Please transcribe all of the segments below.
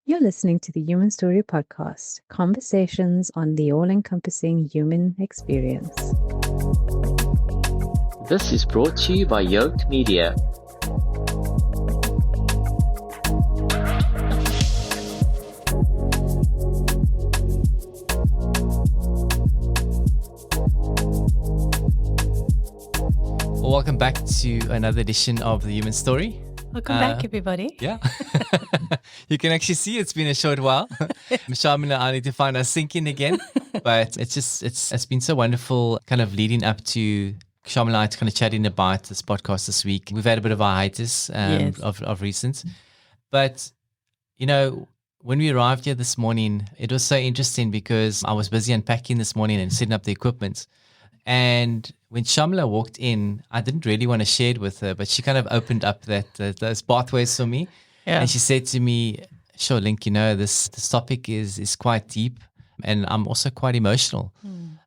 You're listening to the Human Story Podcast, conversations on the all encompassing human experience. This is brought to you by Yoked Media. Welcome back to another edition of the Human Story. Welcome back, everybody. Yeah. You can actually see it's been a short while. Shaamiela, I need to find us syncing again. But it's been so wonderful kind of leading up to Shaamiela and I kind of chatting about this podcast this week. We've had a bit of a hiatus Yes. of recent. But, you know, when we arrived here this morning, it was so interesting because I was busy unpacking this morning and setting up the equipment. And when Shaamiela walked in, I didn't really want to share it with her, but she kind of opened up those pathways for me. Yeah. And she said to me, sure, Link, you know, this topic is quite deep and I'm also quite emotional.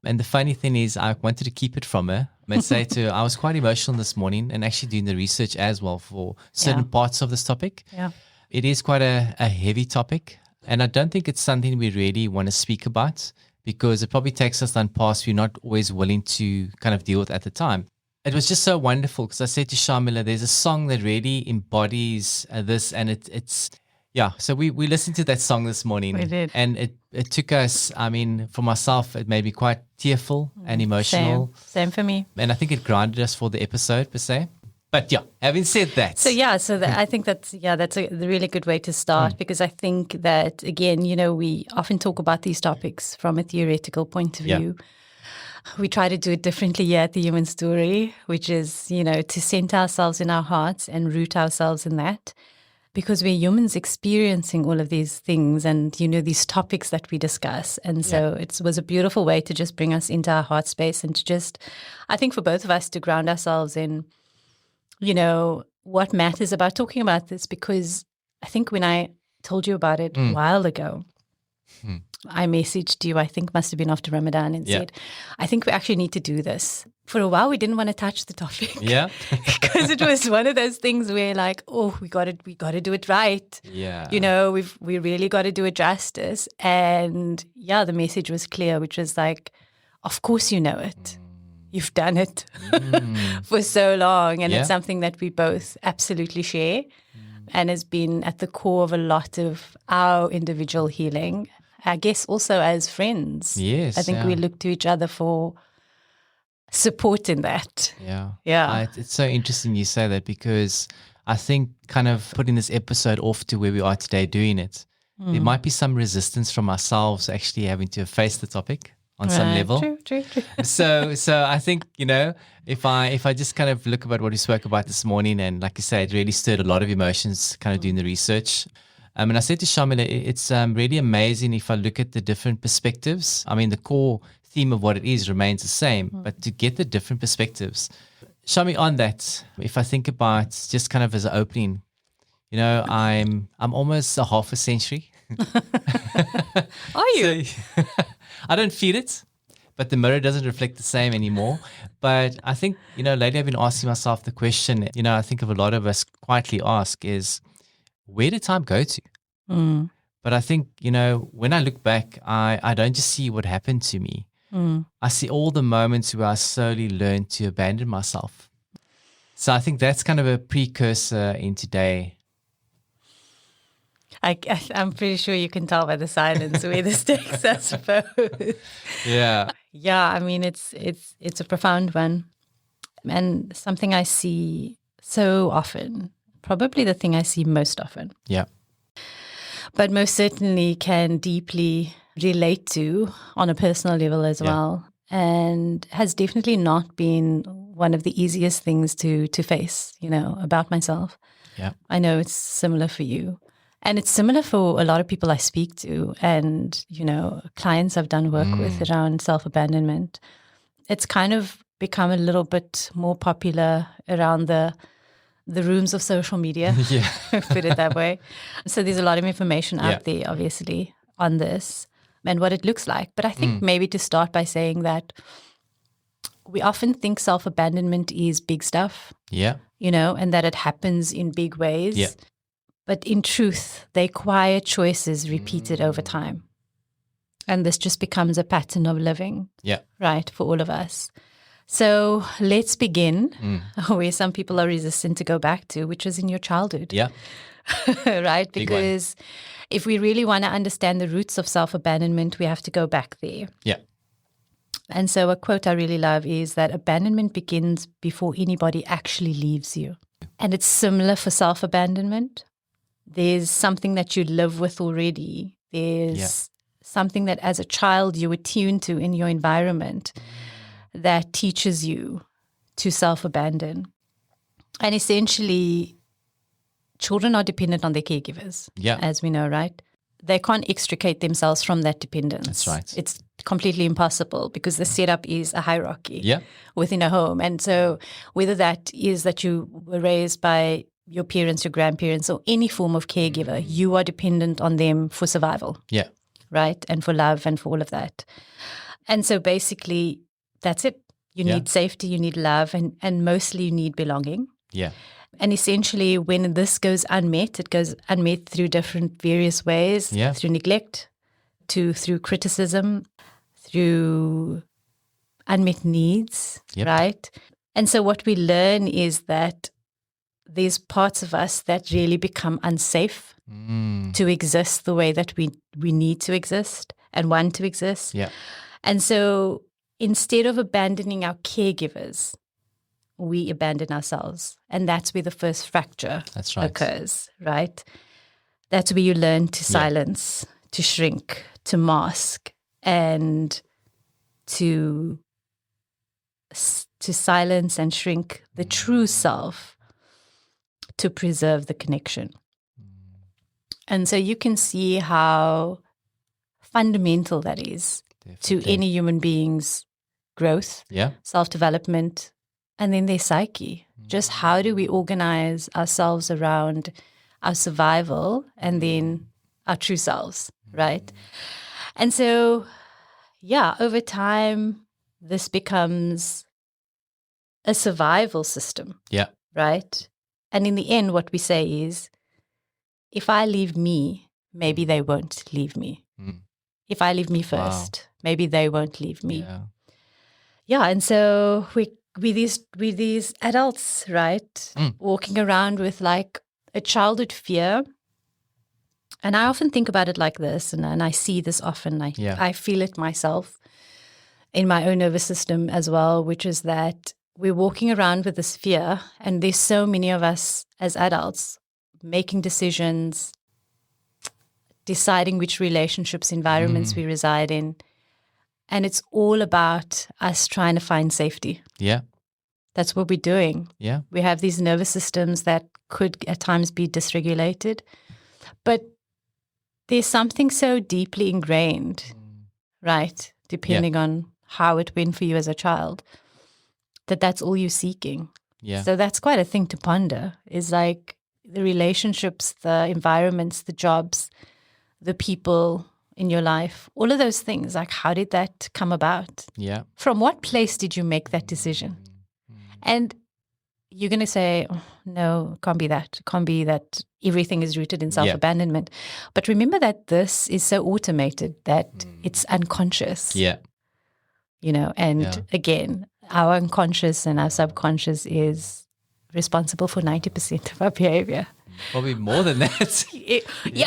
And the funny thing is I wanted to keep it from her and say to her, I was quite emotional this morning and actually doing the research as well for certain parts of this topic. Yeah. It is quite a heavy topic. And I don't think it's something we really want to speak about, because it probably takes us down paths we're not always willing to kind of deal with at the time. It was just so wonderful because I said to Shaamiela, there's a song that really embodies this, and it's So we listened to that song this morning. We did. And it took us, I mean, for myself, it made me quite tearful and emotional. Same for me. And I think it grounded us for the episode per se. But yeah, having said that. I think that's a really good way to start, because I think that, again, you know, we often talk about these topics from a theoretical point of view. We try to do it differently here at the Human Story, which is, you know, to center ourselves in our hearts and root ourselves in that, because we're humans experiencing all of these things and, you know, these topics that we discuss. And so it was a beautiful way to just bring us into our heart space and to just, I think for both of us, to ground ourselves in, you know, what matters about talking about this. Because I think when I told you about it a while ago, I messaged you, I think must have been after Ramadan, and said, I think we actually need to do this. For a while, we didn't want to touch the topic. Yeah. Because it was one of those things where, like, oh, we got to do it right. Yeah. You know, we really got to do it justice. And yeah, the message was clear, which was like, of course you know it. You've done it for so long. And it's something that we both absolutely share and has been at the core of a lot of our individual healing. I guess also as friends. Yes. I think we look to each other for support in that. Yeah. Yeah. It's so interesting you say that, because I think kind of putting this episode off to where we are today doing it, there might be some resistance from ourselves actually having to face the topic on some level. True. So I think, you know, if I just kind of look about what we spoke about this morning, and like you say, it really stirred a lot of emotions kind of doing the research. And I said to Shaamiela, it's really amazing if I look at the different perspectives. I mean, the core theme of what it is remains the same, but to get the different perspectives. Shami, on that, if I think about just kind of as an opening, you know, I'm almost a half a century. Are you? So, I don't feel it, but the mirror doesn't reflect the same anymore. But I think, you know, lately I've been asking myself the question, you know, I think of a lot of us quietly ask is, where did time go to? But I think, you know, when I look back, I don't just see what happened to me. I see all the moments where I slowly learned to abandon myself. So I think that's kind of a precursor in today. I'm pretty sure you can tell by the silence where this takes us both. Yeah. Yeah, I mean, it's a profound one, and something I see so often, probably the thing I see most often. Yeah. But most certainly can deeply relate to on a personal level as well, and has definitely not been one of the easiest things to face, you know, about myself. Yeah. I know it's similar for you. And it's similar for a lot of people I speak to and, you know, clients I've done work with around self-abandonment. It's kind of become a little bit more popular around the rooms of social media, put it that way. So there's a lot of information out there, obviously, on this and what it looks like. But I think maybe to start by saying that we often think self-abandonment is big stuff, Yeah. you know, and that it happens in big ways. Yeah. but in truth, they quiet choices repeated over time. And this just becomes a pattern of living, Yeah. right, for all of us. So let's begin where some people are resistant to go back to, which is in your childhood. Yeah. Right? Big one. Because if we really want to understand the roots of self-abandonment, we have to go back there. Yeah. And so a quote I really love is that abandonment begins before anybody actually leaves you. And it's similar for self-abandonment. There's something that you live with already. There's something that as a child you were tuned to in your environment that teaches you to self-abandon. And essentially, children are dependent on their caregivers, as we know, right? They can't extricate themselves from that dependence. That's right. It's completely impossible because the setup is a hierarchy Yeah. within a home. And so whether that is that you were raised by your parents, your grandparents, or any form of caregiver, you are dependent on them for survival. Yeah. Right? And for love and for all of that. And so basically, that's it. You need safety, you need love, and mostly you need belonging. Yeah. And essentially, when this goes unmet, it goes unmet through different various ways, through neglect, through criticism, through unmet needs, right? And so what we learn is that there's parts of us that really become unsafe to exist the way that we need to exist and want to exist. Yeah. And so instead of abandoning our caregivers, we abandon ourselves. And that's where the first fracture occurs, right? That's where you learn to silence, to shrink, to mask, and to silence and shrink the true self to preserve the connection. And so you can see how fundamental that is to any human being's growth, self-development, and then their psyche. Just how do we organize ourselves around our survival and then our true selves, right? And so, over time, this becomes a survival system, right? And in the end, what we say is, if I leave me, maybe they won't leave me. If I leave me first, maybe they won't leave me. And so we these adults, right, walking around with like a childhood fear. And I often think about it like this, and I see this often. I feel it myself in my own nervous system as well, which is that we're walking around with this fear, and there's so many of us as adults making decisions, deciding which relationships, environments we reside in. And it's all about us trying to find safety. Yeah. That's what we're doing. Yeah. We have these nervous systems that could at times be dysregulated. But there's something so deeply ingrained, right, depending on how it went for you as a child, that's all you're seeking. Yeah. So that's quite a thing to ponder, is like the relationships, the environments, the jobs, the people in your life, all of those things, like how did that come about? Yeah. From what place did you make that decision? And you're going to say, oh, no, it can't be that. It can't be that everything is rooted in self-abandonment. But remember that this is so automated that it's unconscious. Yeah. You know, and again, our unconscious and our subconscious is responsible for 90% of our behavior. Probably more than that.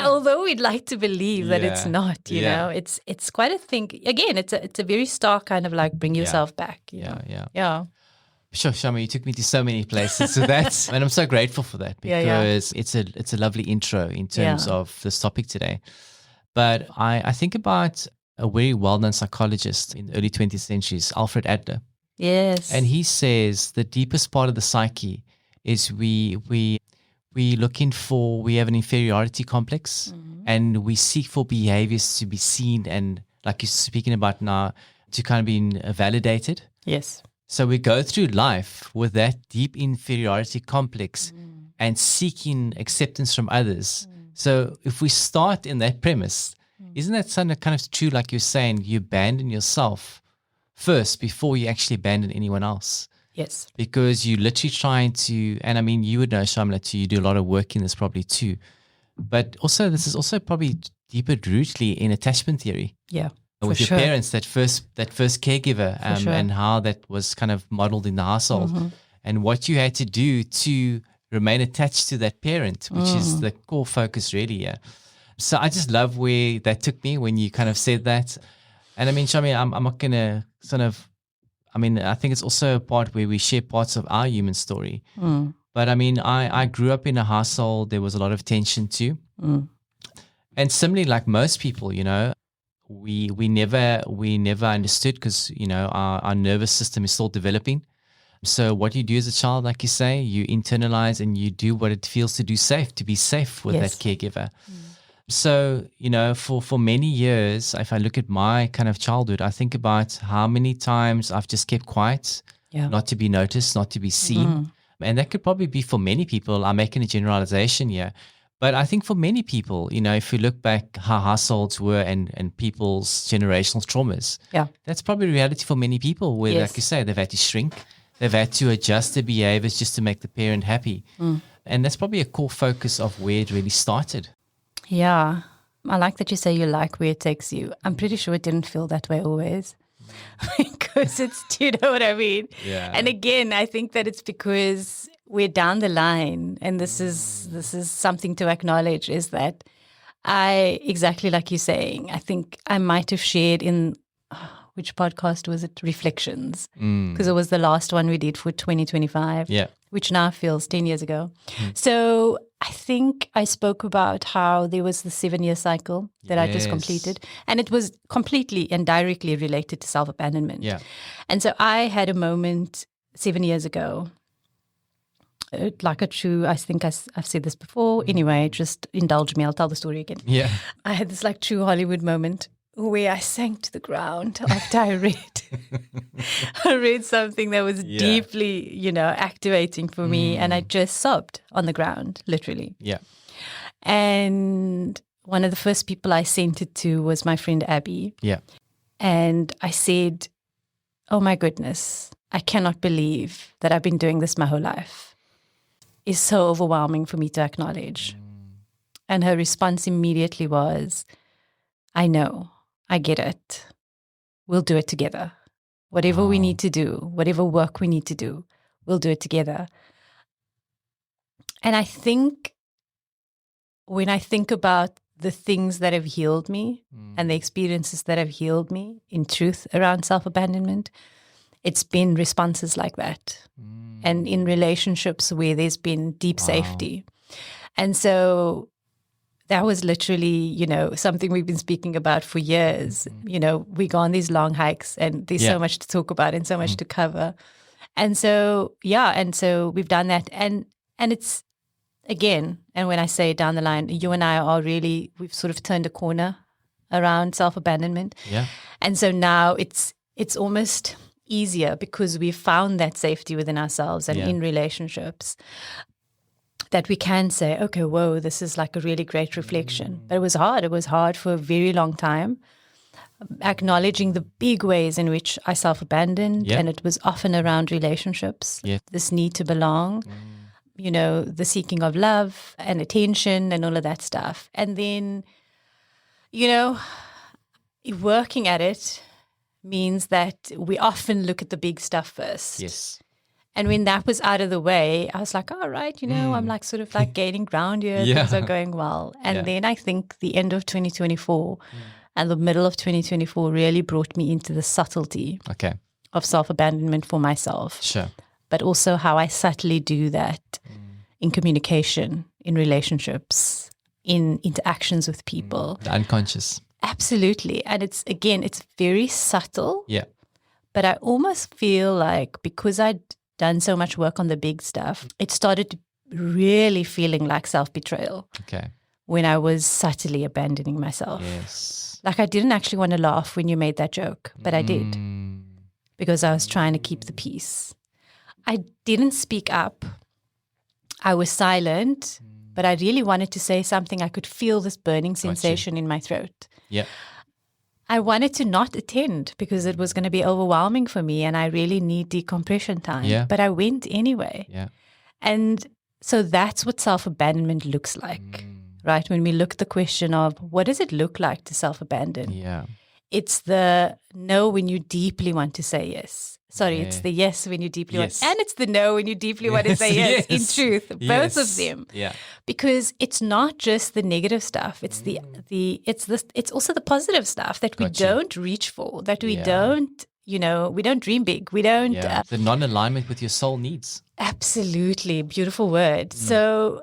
Although we'd like to believe that it's not, you know, it's quite a thing. Again, it's a very stark kind of like bring yourself back. You know? Yeah. Sure, Shami, you took me to so many places with that, and I'm so grateful for that because it's a lovely intro in terms of this topic today. But I think about a very well-known psychologist in the early 20th centuries, Alfred Adler. Yes. And he says the deepest part of the psyche is we have an inferiority complex, and we seek for behaviors to be seen and, like you're speaking about now, to kind of be validated. Yes. So we go through life with that deep inferiority complex and seeking acceptance from others. So if we start in that premise, isn't that something kind of true, like you're saying, you abandon yourself first before you actually abandon anyone else? Yes. Because you're literally trying to, and I mean, you would know, Shaamiela, too, you do a lot of work in this probably too. But also, this is also probably deeper rootly in attachment theory. Yeah. With your parents, that first caregiver, and how that was kind of modeled in the household, and what you had to do to remain attached to that parent, which is the core focus really. Yeah. So I just love where that took me when you kind of said that. And I mean, Shami, I'm not going to I think it's also a part where we share parts of our human story. But I mean, I grew up in a household, there was a lot of tension too. And similarly, like most people, we never understood because, our nervous system is still developing. So what you do as a child, like you say, you internalize and you do what it feels to be safe with that caregiver. So, for many years, if I look at my kind of childhood, I think about how many times I've just kept quiet, not to be noticed, not to be seen. And that could probably be for many people. I'm making a generalization here. But I think for many people, if you look back how households were and people's generational traumas, that's probably reality for many people where, like you say, they've had to shrink. They've had to adjust their behaviors just to make the parent happy. And that's probably a core focus of where it really started. Yeah. I like that you say you like where it takes you. I'm pretty sure it didn't feel that way always. Because do you know what I mean? Yeah. And again, I think that it's because we're down the line, and this is something to acknowledge, is that exactly like you're saying, I think I might have shared in, which podcast was it? Reflections. Because it was the last one we did for 2025. Yeah. Which now feels 10 years ago. So I think I spoke about how there was the 7-year cycle that I just completed. And it was completely and directly related to self-abandonment. Yeah. And so I had a moment 7 years ago, like a true, I think I've said this before. Anyway, just indulge me. I'll tell the story again. Yeah. I had this like true Hollywood moment where I sank to the ground after I read something that was deeply, activating for me, and I just sobbed on the ground, literally. Yeah. And one of the first people I sent it to was my friend Abby. Yeah. And I said, oh my goodness, I cannot believe that I've been doing this my whole life. It's so overwhelming for me to acknowledge. And her response immediately was, I know. I get it. We'll do it together. Whatever we need to do, whatever work we need to do, we'll do it together. And I think when I think about the things that have healed me and the experiences that have healed me in truth around self-abandonment, it's been responses like that. And in relationships where there's been deep safety. And so that was literally, something we've been speaking about for years. We go on these long hikes and there's so much to talk about and so much to cover. And so, we've done that. And it's, again, and when I say down the line, you and I are really, we've sort of turned a corner around self-abandonment. Yeah. And so now it's almost easier because we've found that safety within ourselves and in relationships, that we can say, okay, whoa, this is like a really great reflection. But it was hard. It was hard for a very long time, acknowledging the big ways in which I self-abandoned, and it was often around relationships, this need to belong, the seeking of love and attention and all of that stuff. And then, working at it means that we often look at the big stuff first. Yes. And when that was out of the way, I was like, all right, I'm like sort of like gaining ground here. Things are going well. And then I think the end of 2024 and the middle of 2024 really brought me into the subtlety of self-abandonment for myself. Sure. But also how I subtly do that in communication, in relationships, in interactions with people. The unconscious. Absolutely. And it's very subtle. Yeah. But I almost feel like because I'd done so much work on the big stuff, it started really feeling like self-betrayal. Okay. When I was subtly abandoning myself. Yes. Like I didn't actually want to laugh when you made that joke, but I did. Because I was trying to keep the peace. I didn't speak up. I was silent, but I really wanted to say something. I could feel this burning sensation in my throat. Yeah. I wanted to not attend because it was going to be overwhelming for me and I really need decompression time. Yeah. But I went anyway. Yeah. And so that's what self-abandonment looks like. right? When we look at the question of what does it look like to self-abandon? Yeah. It's the no when you deeply want to say yes. Sorry, Yeah. it's the yes when you deeply Yes. want, and it's the no when you deeply want to say yes. In truth, both of them. Yeah. Because it's not just the negative stuff. It's it's also the positive stuff that we Gotcha. don't reach for, that we Yeah. don't, we don't dream big. We don't. Yeah. The non-alignment with your soul needs. Absolutely. Beautiful word. So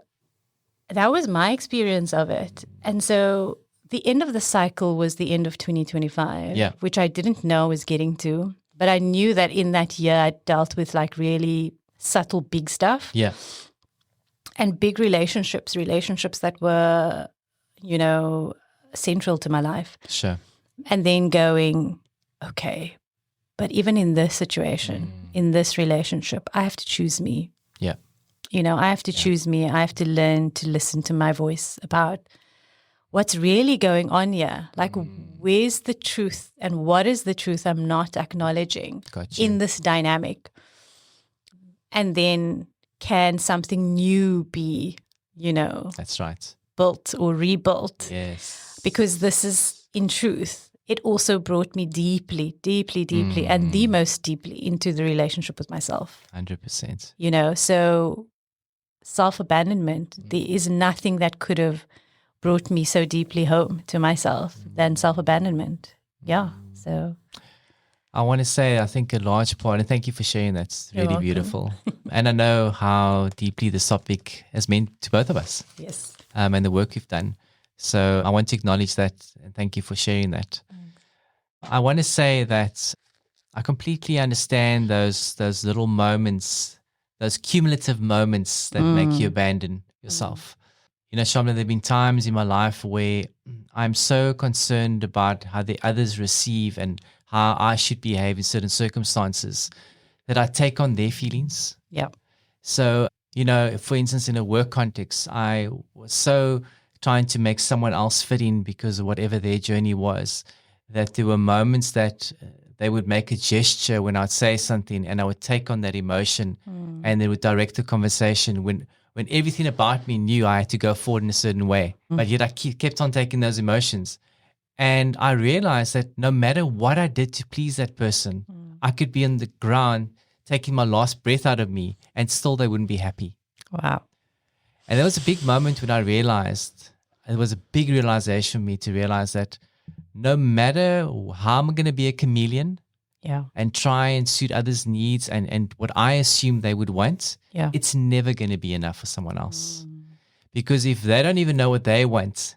that was my experience of it. And so the end of the cycle was the end of 2025, Yeah. which I didn't know I was getting to. But I knew that in that year, I dealt with like really subtle, big stuff. Yeah. And big relationships that were, central to my life. Sure. And then going, okay, but even in this situation, in this relationship, I have to choose me. Yeah. I have to choose me. I have to learn to listen to my voice about what's really going on here. Like, where's the truth and what is the truth I'm not acknowledging Gotcha. in this dynamic? And then can something new be, That's right. built or rebuilt? Yes. Because this is, in truth, it also brought me deeply, deeply, deeply, and the most deeply into the relationship with myself. 100%. So self-abandonment, there is nothing that could have brought me so deeply home to myself than self-abandonment. Yeah. So I want to say, I think a large part, and thank you for sharing that. It's You're really welcome. beautiful. And I know how deeply this topic has meant to both of us, yes. and the work we've done. So I want to acknowledge that and thank you for sharing that. I want to say that I completely understand those little moments, those cumulative moments that make you abandon yourself. Shaamiela, there have been times in my life where I'm so concerned about how the others receive and how I should behave in certain circumstances that I take on their feelings. Yeah. So, for instance, in a work context, I was so trying to make someone else fit in because of whatever their journey was, that there were moments that they would make a gesture when I'd say something and I would take on that emotion and they would direct the conversation when everything about me knew I had to go forward in a certain way. But yet I kept on taking those emotions. And I realized that no matter what I did to please that person, I could be on the ground taking my last breath out of me and still they wouldn't be happy. Wow. And there was a big moment when I realized, it was a big realization for me to realize that no matter how I'm going to be a chameleon Yeah. and try and suit others' needs and what I assume they would want, Yeah. it's never going to be enough for someone else. Because if they don't even know what they want,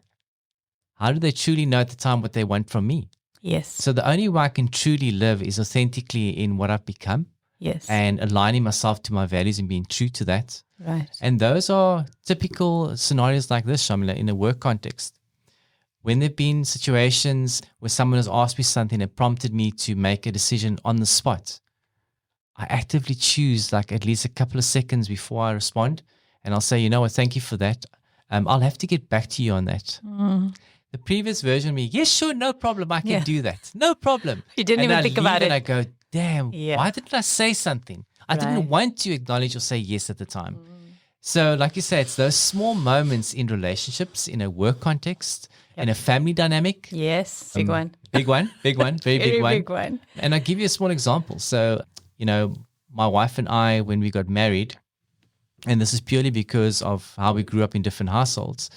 how do they truly know at the time what they want from me? Yes. So the only way I can truly live is authentically in what I've become Yes. and aligning myself to my values and being true to that. Right. And those are typical scenarios like this, Shaamiela, in a work context. When there have been situations where someone has asked me something that prompted me to make a decision on the spot, I actively choose like at least a couple of seconds before I respond. And I'll say, thank you for that. I'll have to get back to you on that. The previous version of me, yes, sure, no problem. I can do that. No problem. You didn't And even I think leave about and it. I go, damn, Yeah. why didn't I say something? I Right. didn't want to acknowledge or say yes at the time. So like you said, it's those small moments in relationships, in a work context, in a family dynamic. Yes. Big one. Big one, very Very big one. big one. And I'll give you a small example. So, my wife and I, when we got married, and this is purely because of how we grew up in different households,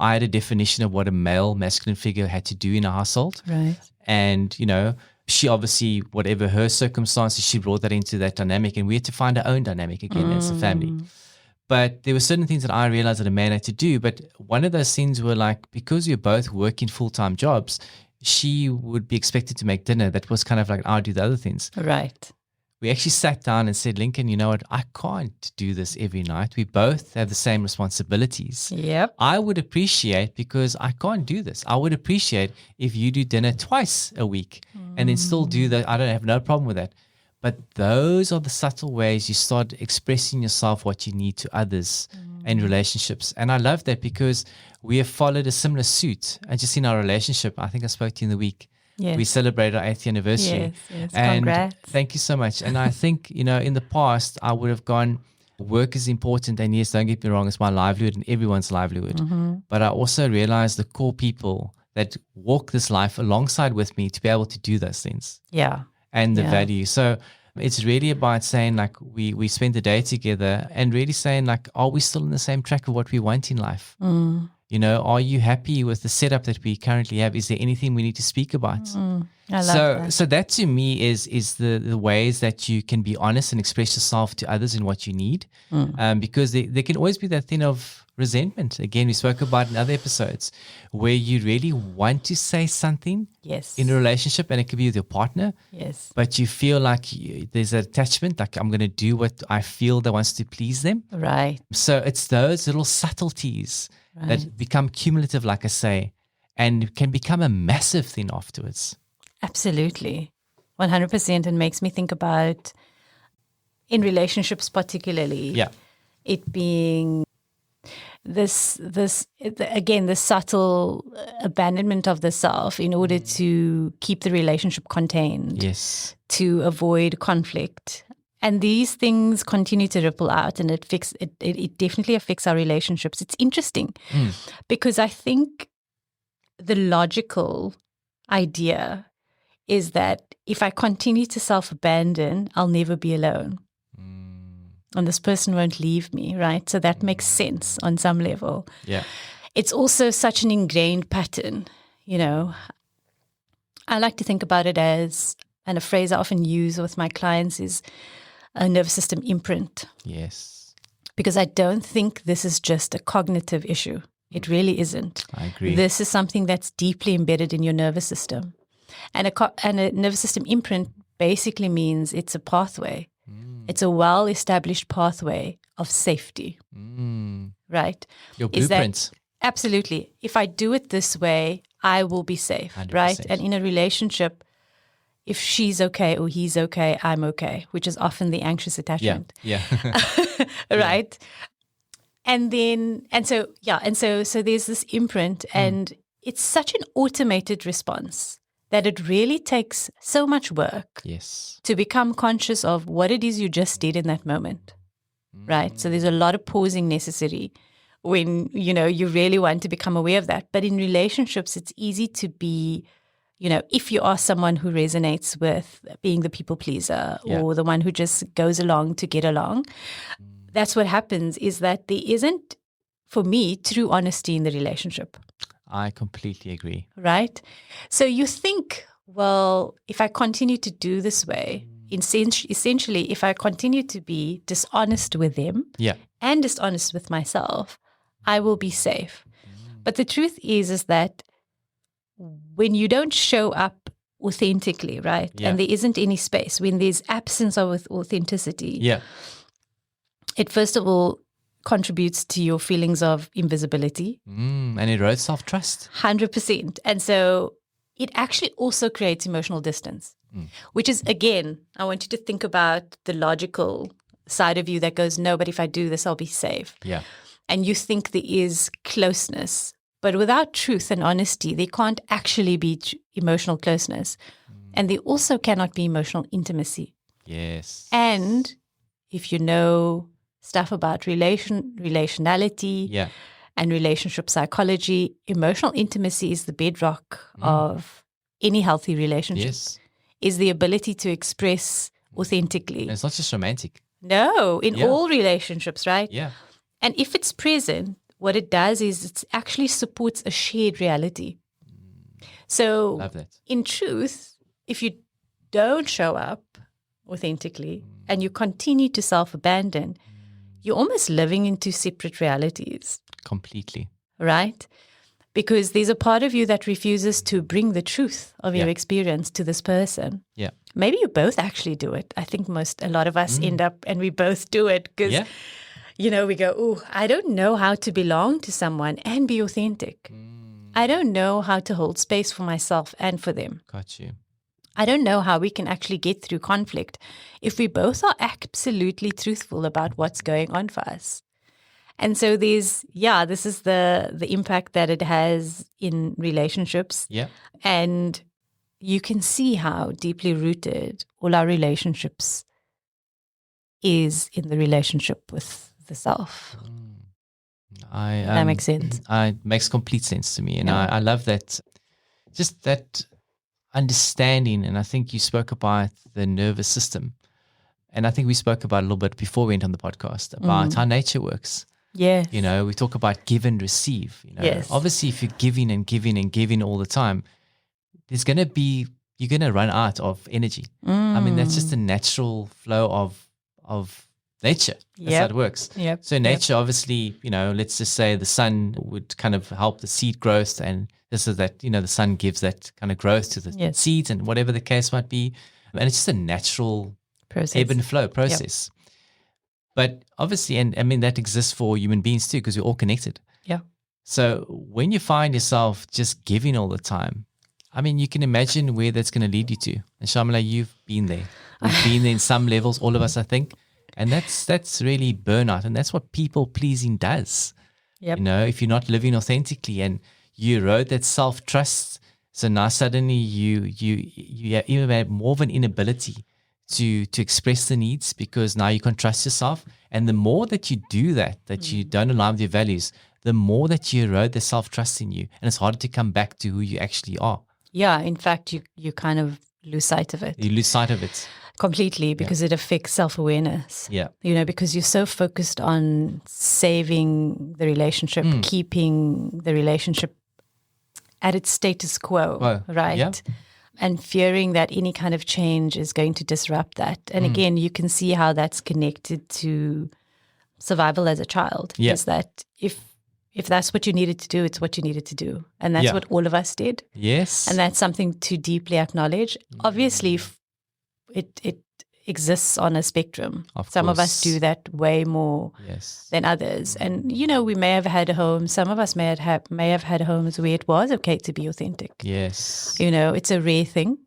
I had a definition of what a male masculine figure had to do in a household. Right. And, she obviously, whatever her circumstances, she brought that into that dynamic. And we had to find our own dynamic again as a family. But there were certain things that I realized that a man had to do. But one of those things were like, because you're both working full-time jobs, she would be expected to make dinner. That was kind of like, I'll do the other things. Right. We actually sat down and said, Lincoln, you know what? I can't do this every night. We both have the same responsibilities. Yep. I would appreciate, because I can't do this, I would appreciate if you do dinner twice a week and then still do that. I don't have no problem with that. But those are the subtle ways you start expressing yourself, what you need to others and relationships. And I love that because we have followed a similar suit. I just in our relationship, I think I spoke to you in the week. Yes. We celebrated our 8th anniversary. Yes. And Congrats. thank you so much. And I think, in the past, I would have gone, work is important, and yes, don't get me wrong, it's my livelihood and everyone's livelihood. But I also realize the core people that walk this life alongside with me to be able to do those things. Yeah. And the Yeah. value. So it's really about saying, like, we spend the day together and really saying, like, are we still on the same track of what we want in life? You know, are you happy with the setup that we currently have? Is there anything we need to speak about? I love that. So that to me is the ways that you can be honest and express yourself to others in what you need. Because there can always be that thing of resentment. Again, we spoke about in other episodes where you really want to say something Yes. in a relationship, and it could be with your partner, Yes. but you feel like there's an attachment, like I'm going to do what I feel that wants to please them. Right. So it's those little subtleties that become cumulative, like I say, and can become a massive thing afterwards. Absolutely. 100%. And makes me think about, in relationships particularly, it being this subtle abandonment of the self in order to keep the relationship contained. Yes. To avoid conflict. And these things continue to ripple out, and it definitely affects our relationships. It's interesting because I think the logical idea is that if I continue to self-abandon, I'll never be alone. And this person won't leave me, right? So that makes sense on some level. Yeah. It's also such an ingrained pattern, you know. I like to think about it as, and a phrase I often use with my clients is a nervous system imprint. Yes. Because I don't think this is just a cognitive issue. It really isn't. I agree. This is something that's deeply embedded in your nervous system. And a nervous system imprint basically means it's a pathway. It's a well-established pathway of safety, right? Your blueprint. Absolutely. If I do it this way, I will be safe, 100%. right? And in a relationship, if she's okay or he's okay, I'm okay, which is often the anxious attachment. Yeah. Right? And so there's this imprint, and it's such an automated response that it really takes so much work to become conscious of what it is you just did in that moment, right? So there's a lot of pausing necessary when, you know, you really want to become aware of that. But in relationships, it's easy to be, you know, if you are someone who resonates with being the people pleaser or the one who just goes along to get along, that's what happens, is that there isn't, for me, true honesty in the relationship. I completely agree. Right? So you think, well, if I continue to do this way, essentially, if I continue to be dishonest with them and dishonest with myself, I will be safe. But the truth is that when you don't show up authentically, right, and there isn't any space, when there's absence of authenticity, it first of all contributes to your feelings of invisibility. And erodes self-trust. 100%. And so it actually also creates emotional distance, which is, again, I want you to think about the logical side of you that goes, no, but if I do this, I'll be safe. Yeah. And you think there is closeness. But without truth and honesty, there can't actually be emotional closeness. And there also cannot be emotional intimacy. Yes. And if you know stuff about relationality and relationship psychology, emotional intimacy is the bedrock of any healthy relationship. Yes. Is the ability to express authentically. And it's not just romantic. No, in all relationships, right? Yeah. And if it's present, what it does is it actually supports a shared reality. So Love that. in truth, if you don't show up authentically and you continue to self-abandon, you're almost living in two separate realities. Completely. Right? Because there's a part of you that refuses to bring the truth of your experience to this person. Yeah. Maybe you both actually do it. I think a lot of us end up and we both do it because, you know, we go, oh, I don't know how to belong to someone and be authentic. I don't know how to hold space for myself and for them. Got you. I don't know how we can actually get through conflict if we both are absolutely truthful about what's going on for us. And so this is the impact that it has in relationships. Yeah. And you can see how deeply rooted all our relationships is in the relationship with the self. That makes sense. It makes complete sense to me. And Yeah. I love that, just that understanding. And I think you spoke about the nervous system. And I think we spoke about a little bit before we went on the podcast about how nature works. Yes. You know, we talk about give and receive. You know, Yes. obviously, if you're giving and giving and giving all the time, you're going to run out of energy. I mean, that's just the natural flow of nature. That's how it works. Yep. So nature, obviously, you know, let's just say the sun would kind of help the seed growth, and this is that, you know, the sun gives that kind of growth to the seeds and whatever the case might be. And it's just a natural process. ebb and flow process. But obviously, and I mean, that exists for human beings too, because we're all connected. Yeah. So when you find yourself just giving all the time, I mean, you can imagine where that's going to lead you to. And Shaamiela, you've been there. We've been there in some levels, all of us, I think. And that's really burnout. And that's what people pleasing does. Yep. You know, if you're not living authentically and you erode that self-trust, so now suddenly you even have more of an inability to express the needs, because now you can't trust yourself. And the more that you do that you don't align with your values, the more that you erode the self-trust in you. And it's harder to come back to who you actually are. Yeah, in fact, you kind of lose sight of it. You lose sight of it. Completely, because it affects self-awareness. Yeah. You know, because you're so focused on saving the relationship, keeping the relationship at its status quo, right? Yeah. And fearing that any kind of change is going to disrupt that. And again, you can see how that's connected to survival as a child. Yeah. Is that if that's what you needed to do, it's what you needed to do. And that's what all of us did. Yes. And that's something to deeply acknowledge. Obviously, it exists on a spectrum. Some of us do that way more than others. And, you know, we may have had a home. Some of us may have had homes where it was okay to be authentic. Yes. You know, it's a rare thing.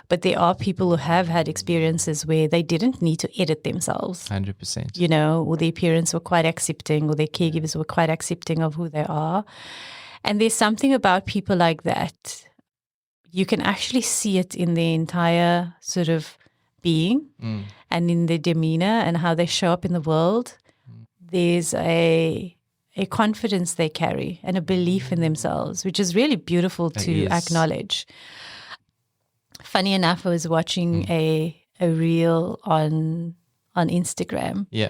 But there are people who have had experiences where they didn't need to edit themselves. 100%. You know, or their parents were quite accepting, or their caregivers were quite accepting of who they are. And there's something about people like that. You can actually see it in their entire sort of being and in their demeanor and how they show up in the world. There's a confidence they carry and a belief in themselves, which is really beautiful to acknowledge. Funny enough, I was watching a reel on Instagram. Yeah.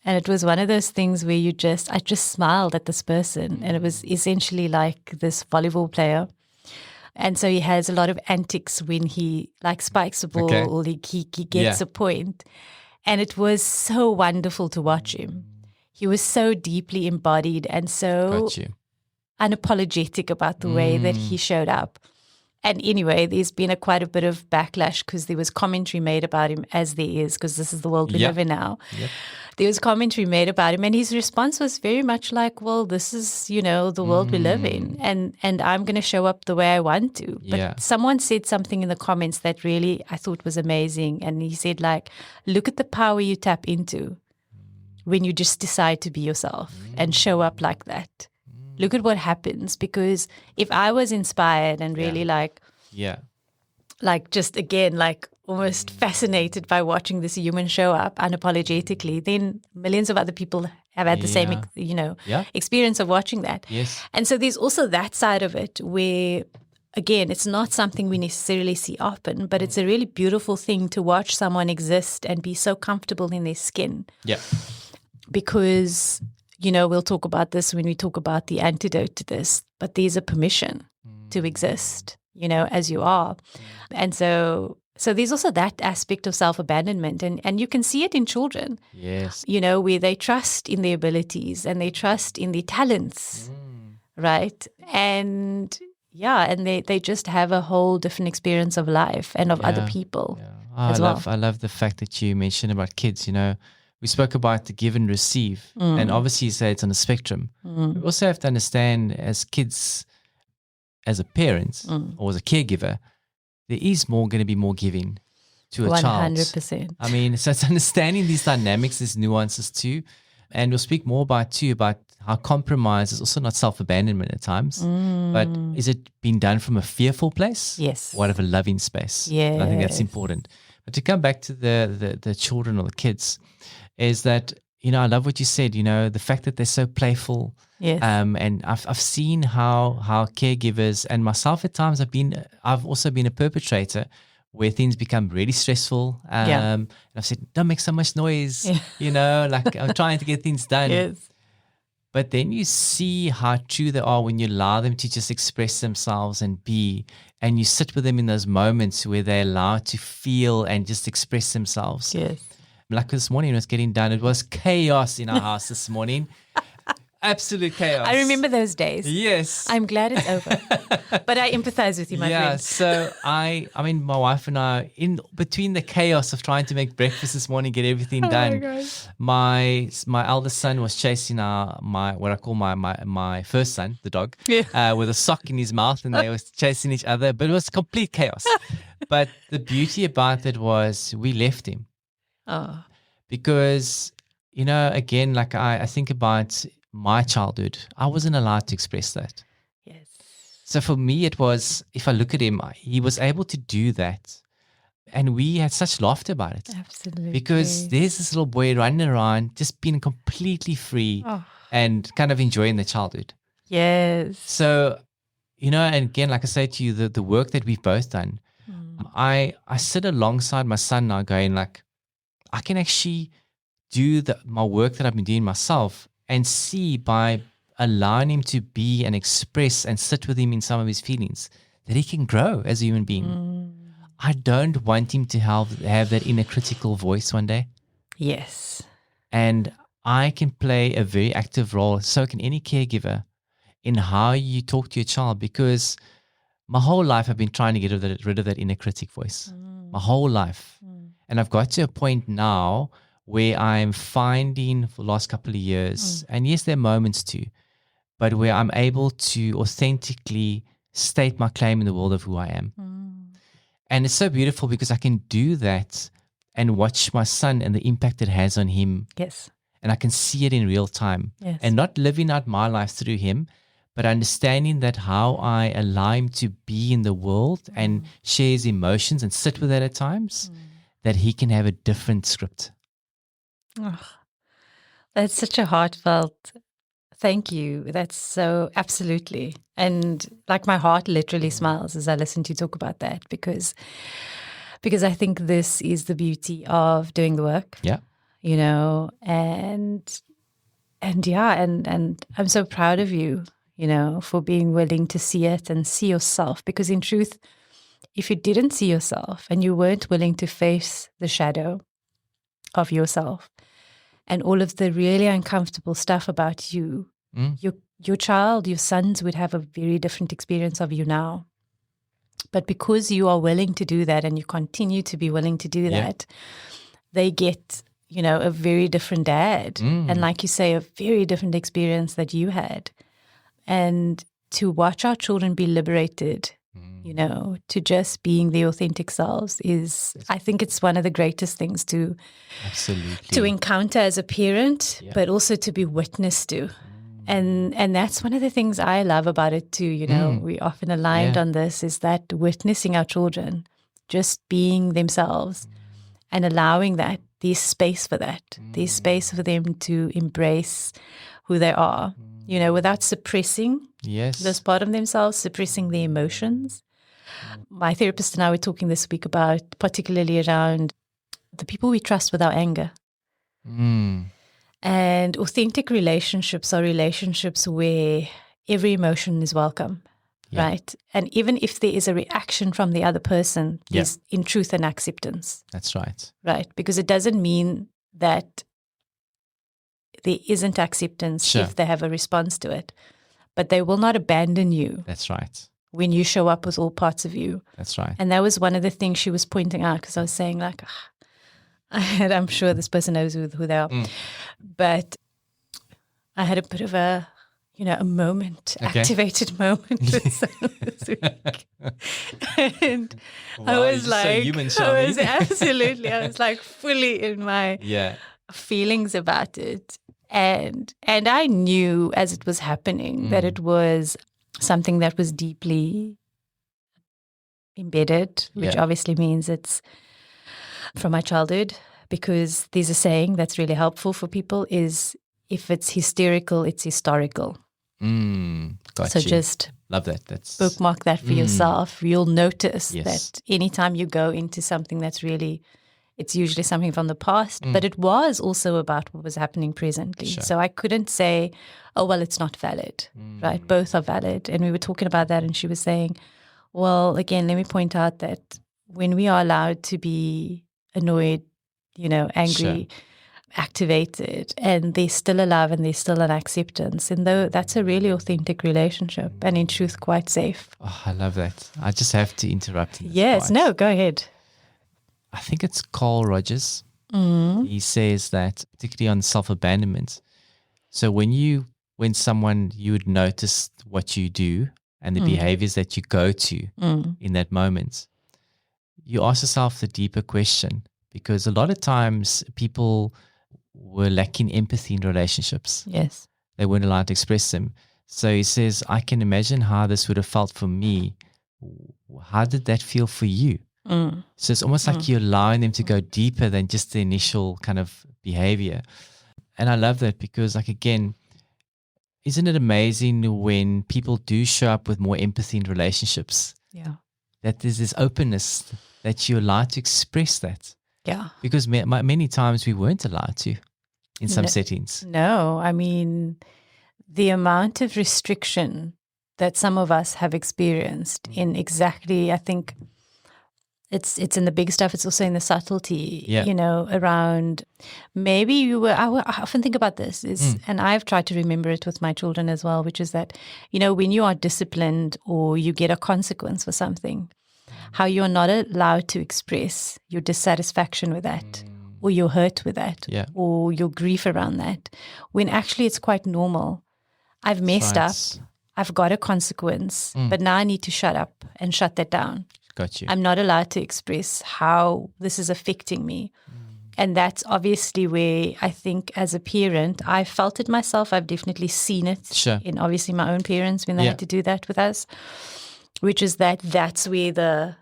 And it was one of those things where I just smiled at this person, and it was essentially like this volleyball player. And so he has a lot of antics when he like spikes a ball or he gets a point. And it was so wonderful to watch him. He was so deeply embodied and so unapologetic about the way that he showed up. And anyway, there's been quite a bit of backlash because there was commentary made about him, as there is, because this is the world we live in now. Yep. There was commentary made about him, and his response was very much like, well, this is, you know, the world we live in, and I'm going to show up the way I want to. But someone said something in the comments that really I thought was amazing, and he said, like, look at the power you tap into when you just decide to be yourself and show up like that. Look at what happens, because if I was inspired and really like just again, like almost fascinated by watching this human show up unapologetically, then millions of other people have had the same, experience of watching that. Yes. And so there's also that side of it where, again, it's not something we necessarily see often, but it's a really beautiful thing to watch someone exist and be so comfortable in their skin. Yeah. Because, you know, we'll talk about this when we talk about the antidote to this, but there's a permission to exist, you know, as you are. And so there's also that aspect of self-abandonment, and you can see it in children. Yes. You know, where they trust in their abilities and they trust in their talents, right? And they just have a whole different experience of life and of other people as well. I love the fact that you mentioned about kids, you know. We spoke about the give and receive, and obviously you say it's on a spectrum. We also have to understand, as kids, as a parent or as a caregiver, there is going to be more giving to a child. 100%. I mean, so it's understanding these dynamics, these nuances too. And we'll speak more about how compromise is also not self-abandonment at times, but is it being done from a fearful place? Yes. Or out of a loving space? Yeah. I think that's important. But to come back to the children or the kids, is that, I love what you said, the fact that they're so playful. Yes. And I've seen how caregivers, and myself at times, I've also been a perpetrator where things become really stressful. And I've said, don't make so much noise, like I'm trying to get things done. Yes. But then you see how true they are when you allow them to just express themselves and be, and you sit with them in those moments where they're allowed to feel and just express themselves. Yes. Like this morning, it was getting done. It was chaos in our house this morning. Absolute chaos. I remember those days. Yes. I'm glad it's over. But I empathize with you, my friend. So I mean, my wife and I, in between the chaos of trying to make breakfast this morning, get everything done. My eldest son was chasing what I call my first son, the dog, with a sock in his mouth, and they were chasing each other. But it was complete chaos. But the beauty about it was we left him. Oh. Because, again, like I think about my childhood, I wasn't allowed to express that. Yes. So for me, it was, if I look at him, he was able to do that. And we had such laughter about it. Absolutely. Because there's this little boy running around, just being completely free and kind of enjoying the childhood. Yes. So, and again, like I say to you, the work that we've both done, I sit alongside my son now going like, I can actually do my work that I've been doing myself and see by allowing him to be and express and sit with him in some of his feelings that he can grow as a human being. I don't want him to have that inner critical voice one day. Yes. And I can play a very active role, so can any caregiver, in how you talk to your child, because my whole life I've been trying to get rid of that inner critic voice. My whole life. And I've got to a point now where I'm finding for the last couple of years, and yes, there are moments too, but where I'm able to authentically state my claim in the world of who I am. And it's so beautiful because I can do that and watch my son and the impact it has on him. Yes. And I can see it in real time. Yes. And not living out my life through him, but understanding that how I allow him to be in the world and share his emotions and sit with it at times, that he can have a different script. Oh, that's such a heartfelt thank you. That's so absolutely. And like my heart literally smiles as I listen to you talk about that because I think this is the beauty of doing the work. Yeah. And I'm so proud of you, for being willing to see it and see yourself, because in truth, if you didn't see yourself and you weren't willing to face the shadow of yourself and all of the really uncomfortable stuff about you, your child, your sons would have a very different experience of you now. But because you are willing to do that and you continue to be willing to do that, they get, a very different dad. And like you say, a very different experience that you had. And to watch our children be liberated, to just being their authentic selves I think it's one of the greatest things to encounter as a parent, but also to be witness to. And that's one of the things I love about it too. We often aligned on this, is that witnessing our children just being themselves and allowing that, there's space for that. There's space for them to embrace who they are, without suppressing this part of themselves, suppressing their emotions. My therapist and I were talking this week about particularly around the people we trust with our anger. And authentic relationships are relationships where every emotion is welcome, right? And even if there is a reaction from the other person, there's in truth an acceptance. That's right. Right, because it doesn't mean that there isn't acceptance if they have a response to it. But they will not abandon you. That's right. When you show up with all parts of you. That's right. And that was one of the things she was pointing out, because I was saying like, I'm sure this person knows who they are. But I had a bit of a moment, activated moment this week. And I was like, so human, I was like fully in my feelings about it. And I knew as it was happening that it was something that was deeply embedded, which obviously means it's from my childhood, because there's a saying that's really helpful for people is, if it's hysterical, it's historical. Got So you. just Love that. That's bookmark that for yourself. You'll notice Yes. that anytime you go into something that's really, it's usually something from the past, but it was also about what was happening presently. Sure. So I couldn't say, oh, well, it's not valid, right? Both are valid. And we were talking about that, and she was saying, well, again, let me point out that when we are allowed to be annoyed, angry, activated, and there's still a love and there's still an acceptance, and though that's a really authentic relationship, and in truth quite safe. Oh, I love that. I just have to interrupt. in this Yes, part. no, go ahead. I think it's Carl Rogers. He says that, particularly on self-abandonment. So when someone, you would notice what you do and the behaviors that you go to in that moment, you ask yourself the deeper question, because a lot of times people were lacking empathy in relationships. Yes. They weren't allowed to express them. So he says, I can imagine how this would have felt for me. How did that feel for you? So it's almost like you're allowing them to go deeper than just the initial kind of behavior. And I love that, because, like, again, isn't it amazing when people do show up with more empathy in relationships, Yeah. that there's this openness that you're allowed to express that? Yeah. Because many times we weren't allowed to in some settings. No, I mean, the amount of restriction that some of us have experienced in exactly, I think it's in the big stuff. It's also in the subtlety, around maybe I often think about this and I've tried to remember it with my children as well, which is that, when you are disciplined or you get a consequence for something, how you're not allowed to express your dissatisfaction with that or your hurt with that or your grief around that, when actually it's quite normal. I've messed up. I've got a consequence, but now I need to shut up and shut that down. Got you. I'm not allowed to express how this is affecting me. And that's obviously where I think as a parent, I felt it myself. I've definitely seen it in obviously my own parents when they had to do that with us, which is that's where the,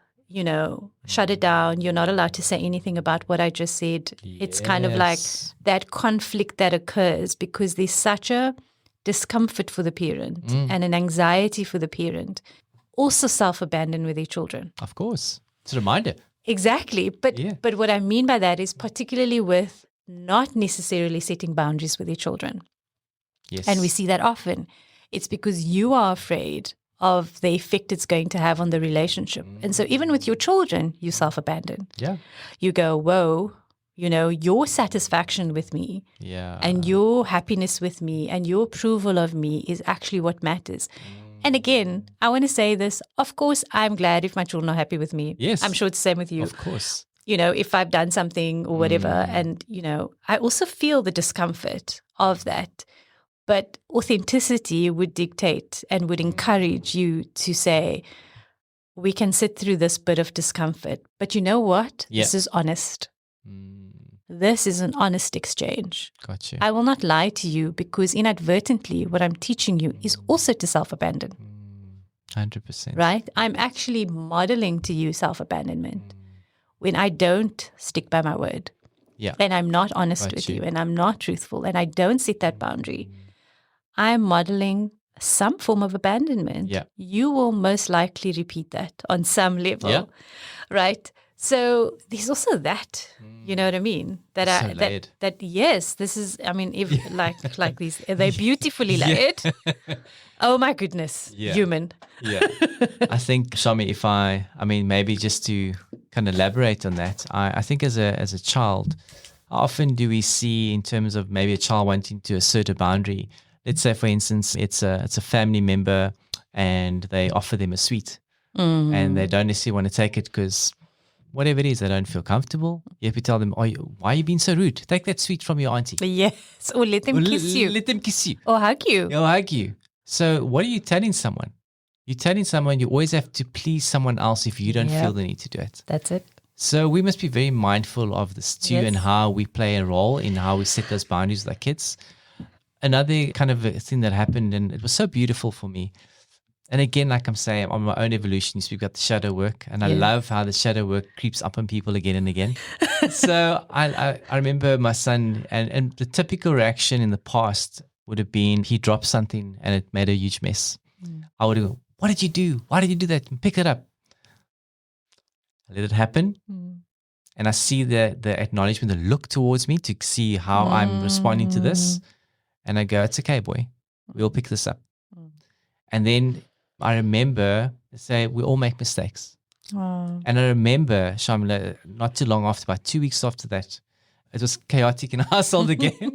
shut it down. You're not allowed to say anything about what I just said. It's kind of like that conflict that occurs because there's such a discomfort for the parent and an anxiety for the parent. Also self-abandon with their children. Of course. It's a reminder. Exactly. But what I mean by that is particularly with not necessarily setting boundaries with their children. Yes. And we see that often. It's because you are afraid of the effect it's going to have on the relationship. And so even with your children, you self-abandon. Yeah. You go, whoa, your satisfaction with me and your happiness with me and your approval of me is actually what matters. And again, I want to say this. Of course, I'm glad if my children are happy with me. Yes. I'm sure it's the same with you. Of course. If I've done something or whatever. And, I also feel the discomfort of that. But authenticity would dictate and would encourage you to say, we can sit through this bit of discomfort. But you know what? Yeah. This is honest. This is an honest exchange. Got you. I will not lie to you because inadvertently what I'm teaching you is also to self-abandon. 100%. Right? I'm actually modeling to you self-abandonment when I don't stick by my word. Yeah. And I'm not honest with you and I'm not truthful and I don't set that boundary. I'm modeling some form of abandonment. Yeah. You will most likely repeat that on some level. Right? So there's also that, you know what I mean? That yes, this is, I mean, if like these, they're beautifully layered. Oh my goodness, human. Yeah. I think, Shami, maybe just to kind of elaborate on that, I think as a child, how often do we see in terms of maybe a child wanting to assert a boundary? Let's say, for instance, it's a family member and they offer them a sweet and they don't necessarily want to take it because whatever it is, they don't feel comfortable. You have to tell them, why are you being so rude? Take that sweet from your auntie. Yes, or let them kiss you. Let them kiss you. Or hug you. Or hug you. So what are you telling someone? You're telling someone you always have to please someone else if you don't feel the need to do it. That's it. So we must be very mindful of this too and how we play a role in how we set those boundaries with our kids. Another kind of a thing that happened, and it was so beautiful for me, And again, like I'm saying, on my own evolution, you speak about the shadow work, and I love how the shadow work creeps up on people again and again. So I remember my son, and the typical reaction in the past would have been he dropped something and it made a huge mess. I would go, "What did you do? Why did you do that? Pick it up." I let it happen. And I see the acknowledgement, the look towards me to see how I'm responding to this. And I go, "It's okay, boy. We'll pick this up." And then I remember, say, we all make mistakes. And I remember, Shaamiela, not too long after, about 2 weeks after that, it was chaotic in our household again.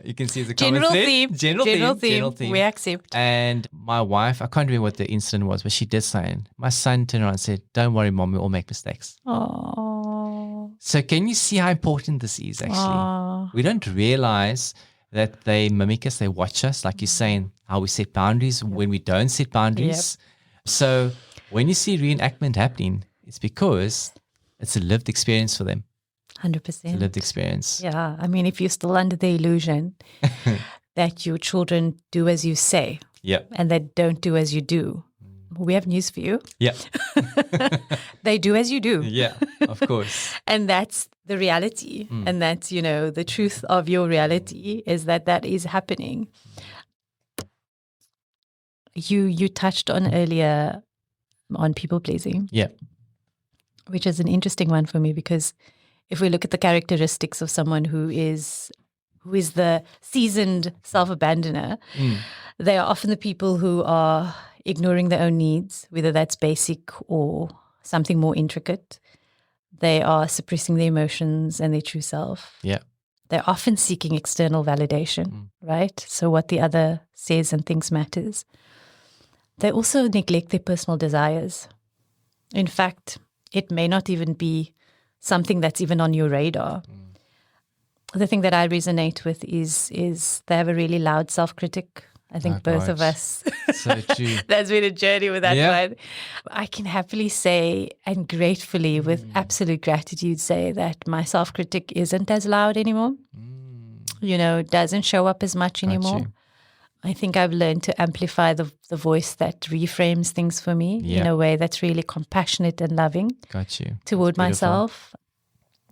You can see the General comment theme. General theme. We accept. And my wife, I can't remember what the incident was, but she did something. My son turned around and said, "Don't worry, Mom, we all make mistakes." Oh. So can you see how important this is actually? We don't realize that they mimic us, they watch us, like you're saying, how we set boundaries when we don't set boundaries. So when you see reenactment happening, it's because it's a lived experience for them. 100%. It's a lived experience. Yeah. I mean, if you're still under the illusion that your children do as you say and they don't do as you do, we have news for you. Yeah. They do as you do. Yeah, of course. And that's the reality. And that's, the truth of your reality is that is happening. You touched on earlier on people pleasing. Yeah. Which is an interesting one for me, because if we look at the characteristics of someone who is the seasoned self-abandoner, they are often the people who are ignoring their own needs, whether that's basic or something more intricate. They are suppressing their emotions and their true self. Yeah. They're often seeking external validation, right? So what the other says and thinks matters. They also neglect their personal desires. In fact, it may not even be something that's even on your radar. The thing that I resonate with is they have a really loud self-critic. I think both of us. So true. That's been a journey with that one. I can happily say, and gratefully, with absolute gratitude, say that my self-critic isn't as loud anymore. Doesn't show up as much anymore. I think I've learned to amplify the voice that reframes things for me in a way that's really compassionate and loving. Got you. Toward myself.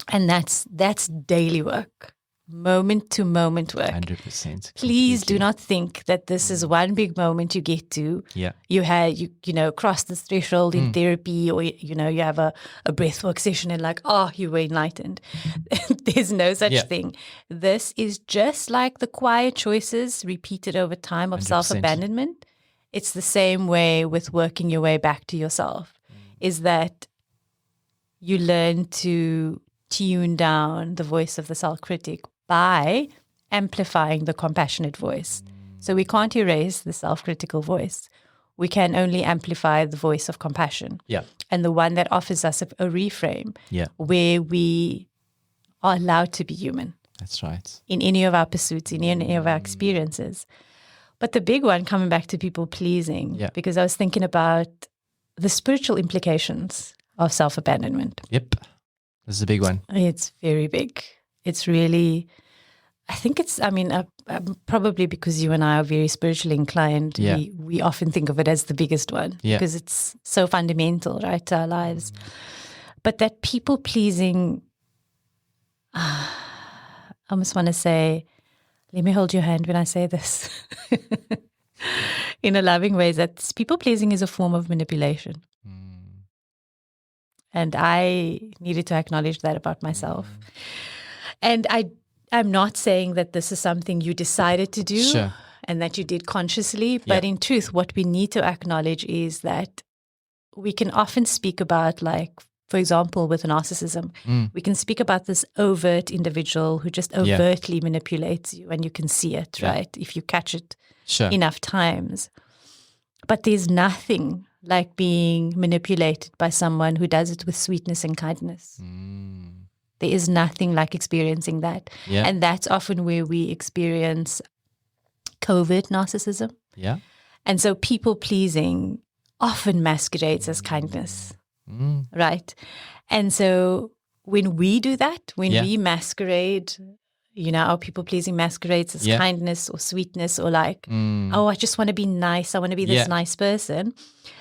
And that's daily work. Moment to moment work. 100%. Please do not think that this is one big moment you get to. Yeah. You cross this threshold in therapy, or you have a breathwork session and you were enlightened. There's no such thing. This is just like the quiet choices repeated over time of 100%. self-abandonment. It's the same way with working your way back to yourself. Is that you learn to tune down the voice of the self-critic by amplifying the compassionate voice. So we can't erase the self-critical voice. We can only amplify the voice of compassion. Yeah. And the one that offers us a reframe Yeah. where we are allowed to be human. That's right. In any of our pursuits, in any of our experiences. But the big one, coming back to people pleasing, because I was thinking about the spiritual implications of self-abandonment. Yep. This is a big one. It's very big. It's really, I think probably because you and I are very spiritually inclined, we often think of it as the biggest one because it's so fundamental, right, to our lives. But that people pleasing, I almost want to say, let me hold your hand when I say this in a loving way, that people pleasing is a form of manipulation. And I needed to acknowledge that about myself. And I'm not saying that this is something you decided to do and that you did consciously, but in truth, what we need to acknowledge is that we can often speak about, for example, with narcissism, we can speak about this overt individual who just overtly manipulates you, and you can see it, right, if you catch it enough times. But there's nothing like being manipulated by someone who does it with sweetness and kindness. There is nothing like experiencing that. Yeah. And that's often where we experience covert narcissism. Yeah. And so people pleasing often masquerades as kindness, right? And so when we do that, when we masquerade our people pleasing masquerades as Yeah. kindness or sweetness or like, oh, I just want to be nice. I want to be this Yeah. nice person.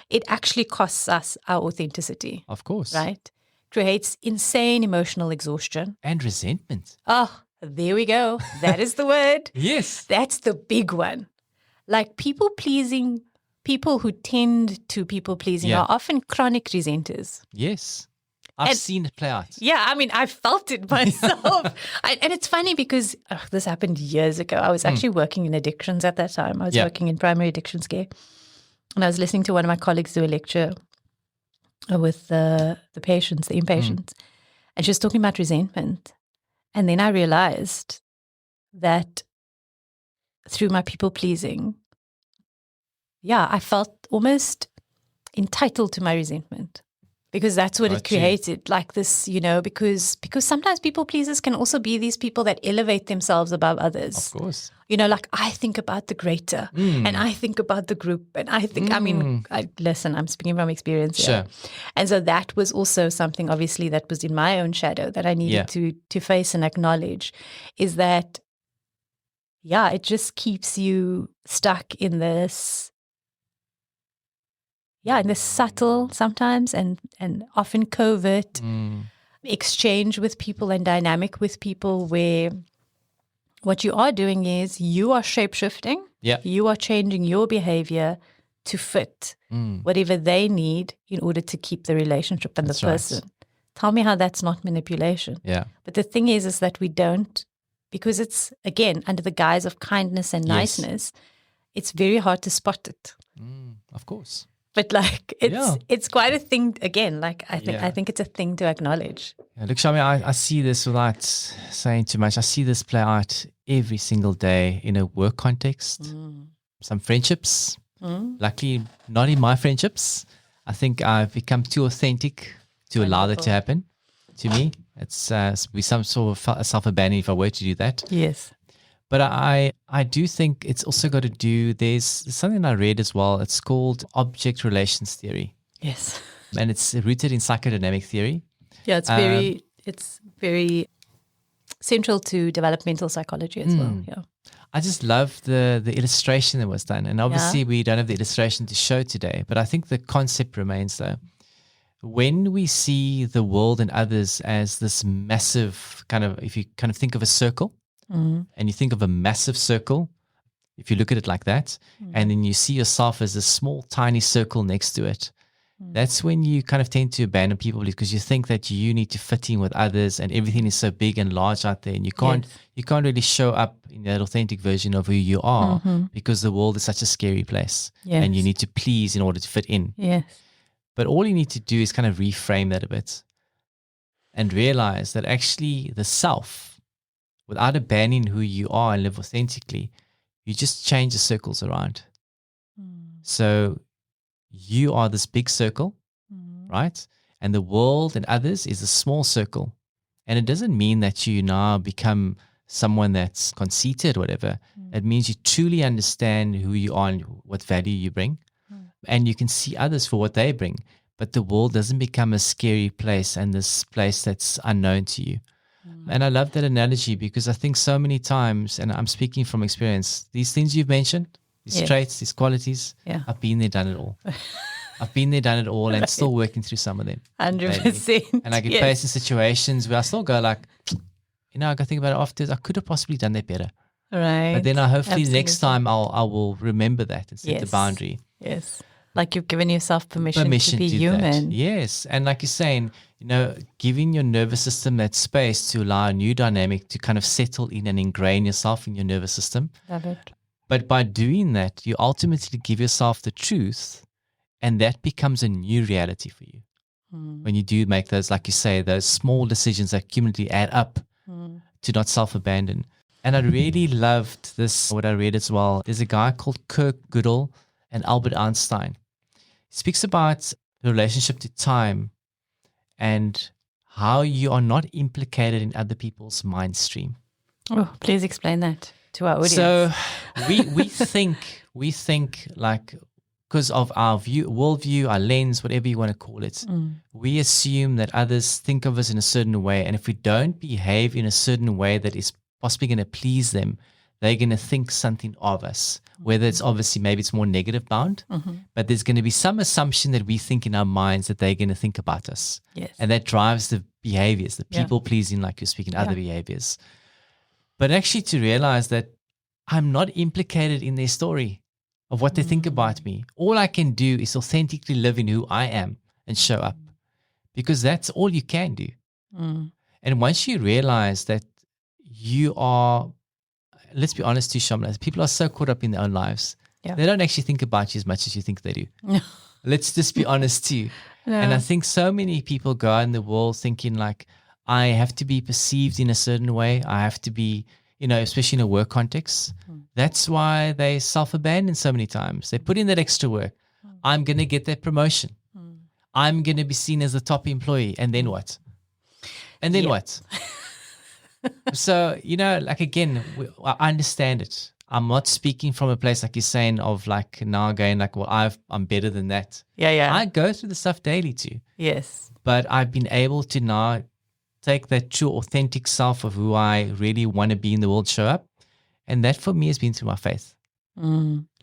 It actually costs us our authenticity, Of course. right? Creates insane emotional exhaustion. And resentment. Oh, there we go. That is the word. Yes. That's the big one. Like people pleasing, people who tend to people pleasing Yeah. are often chronic resenters. Yes. I've seen it play out. Yeah, I mean, I felt it myself. And it's funny because this happened years ago. I was actually working in addictions at that time. I was Yeah. working in primary addictions care. And I was listening to one of my colleagues do a lecture with the patients, the inpatients. And she was talking about resentment. And then I realized that through my people pleasing, I felt almost entitled to my resentment. Because that's what it Got you. created, like this, because sometimes people pleasers can also be these people that elevate themselves above others. Of course. Like I think about the greater and I think about the group and I think, listen, I'm speaking from experience here. Sure. And so that was also something obviously that was in my own shadow that I needed to face and acknowledge is that, it just keeps you stuck in this, in this subtle sometimes and often covert exchange with people and dynamic with people where what you are doing is you are shape-shifting. Yeah. You are changing your behavior to fit whatever they need in order to keep the relationship and That's the right. person. Tell me how that's not manipulation. Yeah. But the thing is that we don't, because it's, again, under the guise of kindness and Yes. niceness, it's very hard to spot it. Of course. But like it's quite a thing again. Like I think it's a thing to acknowledge. Yeah, look, Shaamiela, I see this without saying too much. I see this play out every single day in a work context. Some friendships, luckily not in my friendships. I think I've become too authentic to allow that to happen to me. It's be some sort of self-abandonment if I were to do that. Yes. But I do think it's also got to do, there's something I read as well. It's called object relations theory. Yes. And it's rooted in psychodynamic theory. Yeah, it's very central to developmental psychology as well. Yeah. I just love the illustration that was done. And obviously we don't have the illustration to show today, but I think the concept remains though. When we see the world and others as this massive kind of, if you kind of think of a circle, and you think of a massive circle, if you look at it like that, and then you see yourself as a small, tiny circle next to it, that's when you kind of tend to abandon people because you think that you need to fit in with others and everything is so big and large out there and you can't really show up in that authentic version of who you are because the world is such a scary place and you need to please in order to fit in. Yes. But all you need to do is kind of reframe that a bit and realize that actually the self, without abandoning who you are and live authentically, you just change the circles around. So you are this big circle, right? And the world and others is a small circle. And it doesn't mean that you now become someone that's conceited or whatever. It means you truly understand who you are and what value you bring. And you can see others for what they bring. But the world doesn't become a scary place and this place that's unknown to you. And I love that analogy because I think so many times, and I'm speaking from experience, these things you've mentioned, these traits, these qualities, I've been there, done it all. I've been there, done it all, and still working through some of them. 100%. And I get placed in situations where I still go like, I go think about it afterwards, I could have possibly done that better. Right. But then hopefully the next time I will remember that and set the boundary. Yes. Like you've given yourself permission to be do human. That. Yes. And like you're saying, giving your nervous system that space to allow a new dynamic to kind of settle in and ingrain yourself in your nervous system. Love it. But by doing that, you ultimately give yourself the truth and that becomes a new reality for you. When you do make those, like you say, those small decisions that cumulatively add up to not self-abandon. And I really loved this, what I read as well. There's a guy called Kirk Goodall and Albert Einstein. He speaks about the relationship to time and how you are not implicated in other people's mind stream. Oh, please explain that to our audience. So we think like, because of our worldview, our lens, whatever you want to call it, we assume that others think of us in a certain way. And if we don't behave in a certain way that is possibly going to please them, they're going to think something of us, whether it's obviously maybe it's more negative bound, but there's going to be some assumption that we think in our minds that they're going to think about us. Yes. And that drives the behaviors, the people pleasing, like you're speaking, other behaviors. But actually to realize that I'm not implicated in their story of what they think about me. All I can do is authentically live in who I am and show up, because that's all you can do. And once you realize that you are, let's be honest too, Shaamiela, people are so caught up in their own lives. Yeah. They don't actually think about you as much as you think they do. No. Let's just be honest too. No. And I think so many people go out in the world thinking like, I have to be perceived in a certain way. I have to be, especially in a work context. That's why they self-abandon so many times. They put in that extra work. I'm going to get that promotion. I'm going to be seen as the top employee. And then what? And then what? So, like again, I understand it. I'm not speaking from a place like you're saying of like now going like, well, I'm better than that. Yeah. I go through the stuff daily too. Yes. But I've been able to now take that true authentic self of who I really want to be in the world, show up. And that for me has been through my faith.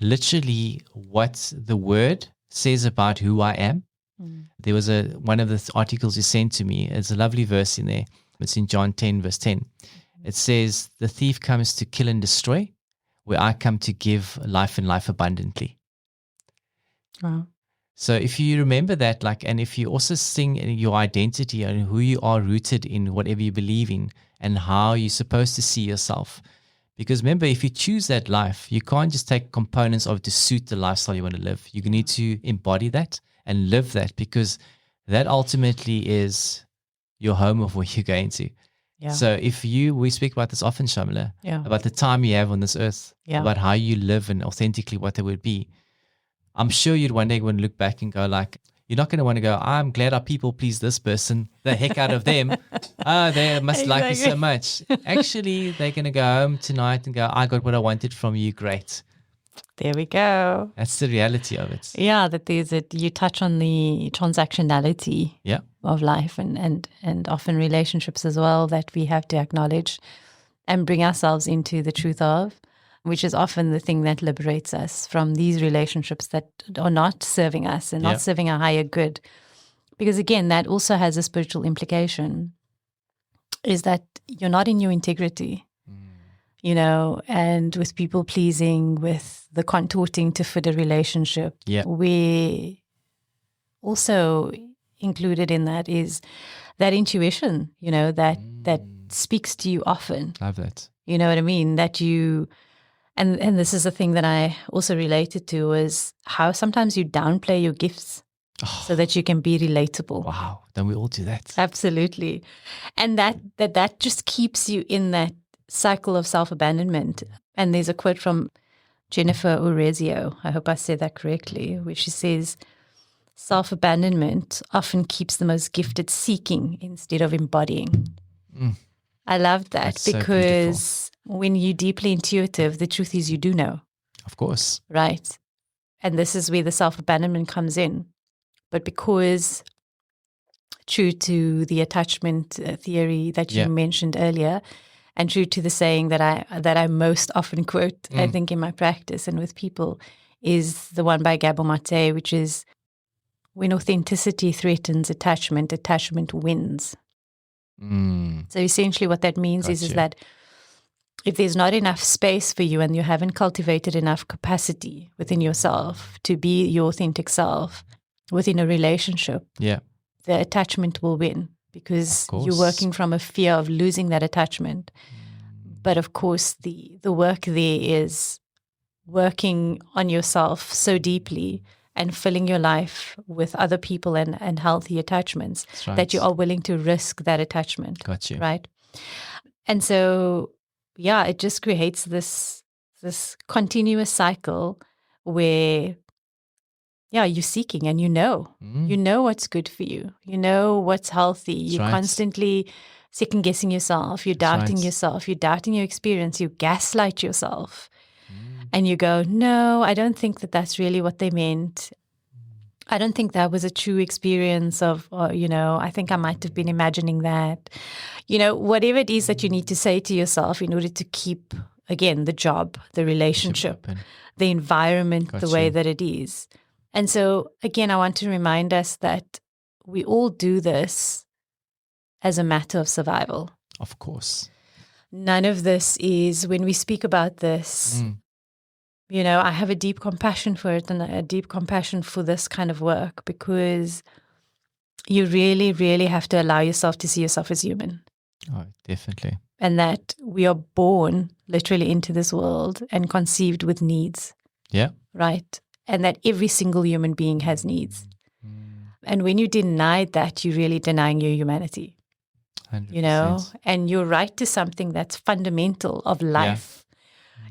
Literally what the word says about who I am. There was one of the articles you sent to me. It's a lovely verse in there. It's in John 10 verse 10. It says, the thief comes to kill and destroy, where I come to give life and life abundantly. Wow. So if you remember that, and if you also sing your identity and who you are rooted in, whatever you believe in, and how you're supposed to see yourself. Because remember, if you choose that life, you can't just take components of it to suit the lifestyle you want to live. You need to embody that and live that, because that ultimately is your home of where you're going to. Yeah. So we speak about this often, Shaamiela, Yeah. about the time you have on this earth, Yeah. about how you live and authentically what they would be. I'm sure you'd one day want to look back and go like, you're not going to want to go, I'm glad I people please this person, the heck out of them. They must like me so much. Actually, they're going to go home tonight and go, I got what I wanted from you. Great. There we go. That's the reality of it. Yeah, you touch on the transactionality of life and often relationships as well, that we have to acknowledge and bring ourselves into the truth of, which is often the thing that liberates us from these relationships that are not serving us and not serving our higher good. Because again, that also has a spiritual implication, is that you're not in your integrity. And with people pleasing, with the contorting to fit a relationship, we're also included in that is that intuition, that speaks to you often. Love that. You know what I mean? That you, and this is a thing that I also related to, is how sometimes you downplay your gifts so that you can be relatable. Wow. Don't we all do that? Absolutely. And that just keeps you in that cycle of self-abandonment. And there's a quote from Jennifer Orezio, I hope I said that correctly, where she says, self-abandonment often keeps the most gifted seeking instead of embodying. I love that. That's because when you're deeply intuitive, the truth is you do know. Of course. Right. And this is where the self-abandonment comes in. But because true to the attachment theory that you mentioned earlier, and true to the saying that I most often quote, I think, in my practice and with people, is the one by Gabor Mate, which is, when authenticity threatens attachment, attachment wins. So essentially what that means is that if there's not enough space for you and you haven't cultivated enough capacity within yourself to be your authentic self within a relationship, the attachment will win. Because you're working from a fear of losing that attachment. But of course, the work there is working on yourself so deeply and filling your life with other people and healthy attachments that you are willing to risk that attachment. Got you. Right? And so, it just creates this continuous cycle where you're seeking and you know what's good for you. You know what's healthy. You're constantly second guessing yourself. You're doubting yourself. You're doubting your experience. You gaslight yourself. And you go, no, I don't think that that's really what they meant. I don't think that was a true experience of, I think I might have been imagining that. Whatever it is that you need to say to yourself in order to keep, again, the job, the relationship, the environment the way that it is. And so, again, I want to remind us that we all do this as a matter of survival. Of course. None of this is, when we speak about this, I have a deep compassion for it and a deep compassion for this kind of work, because you really, really have to allow yourself to see yourself as human. Oh, definitely. And that we are born literally into this world and conceived with needs. Yeah. Right? And that every single human being has needs. And when you deny that, you're really denying your humanity. 100%. And you're right to something that's fundamental of life.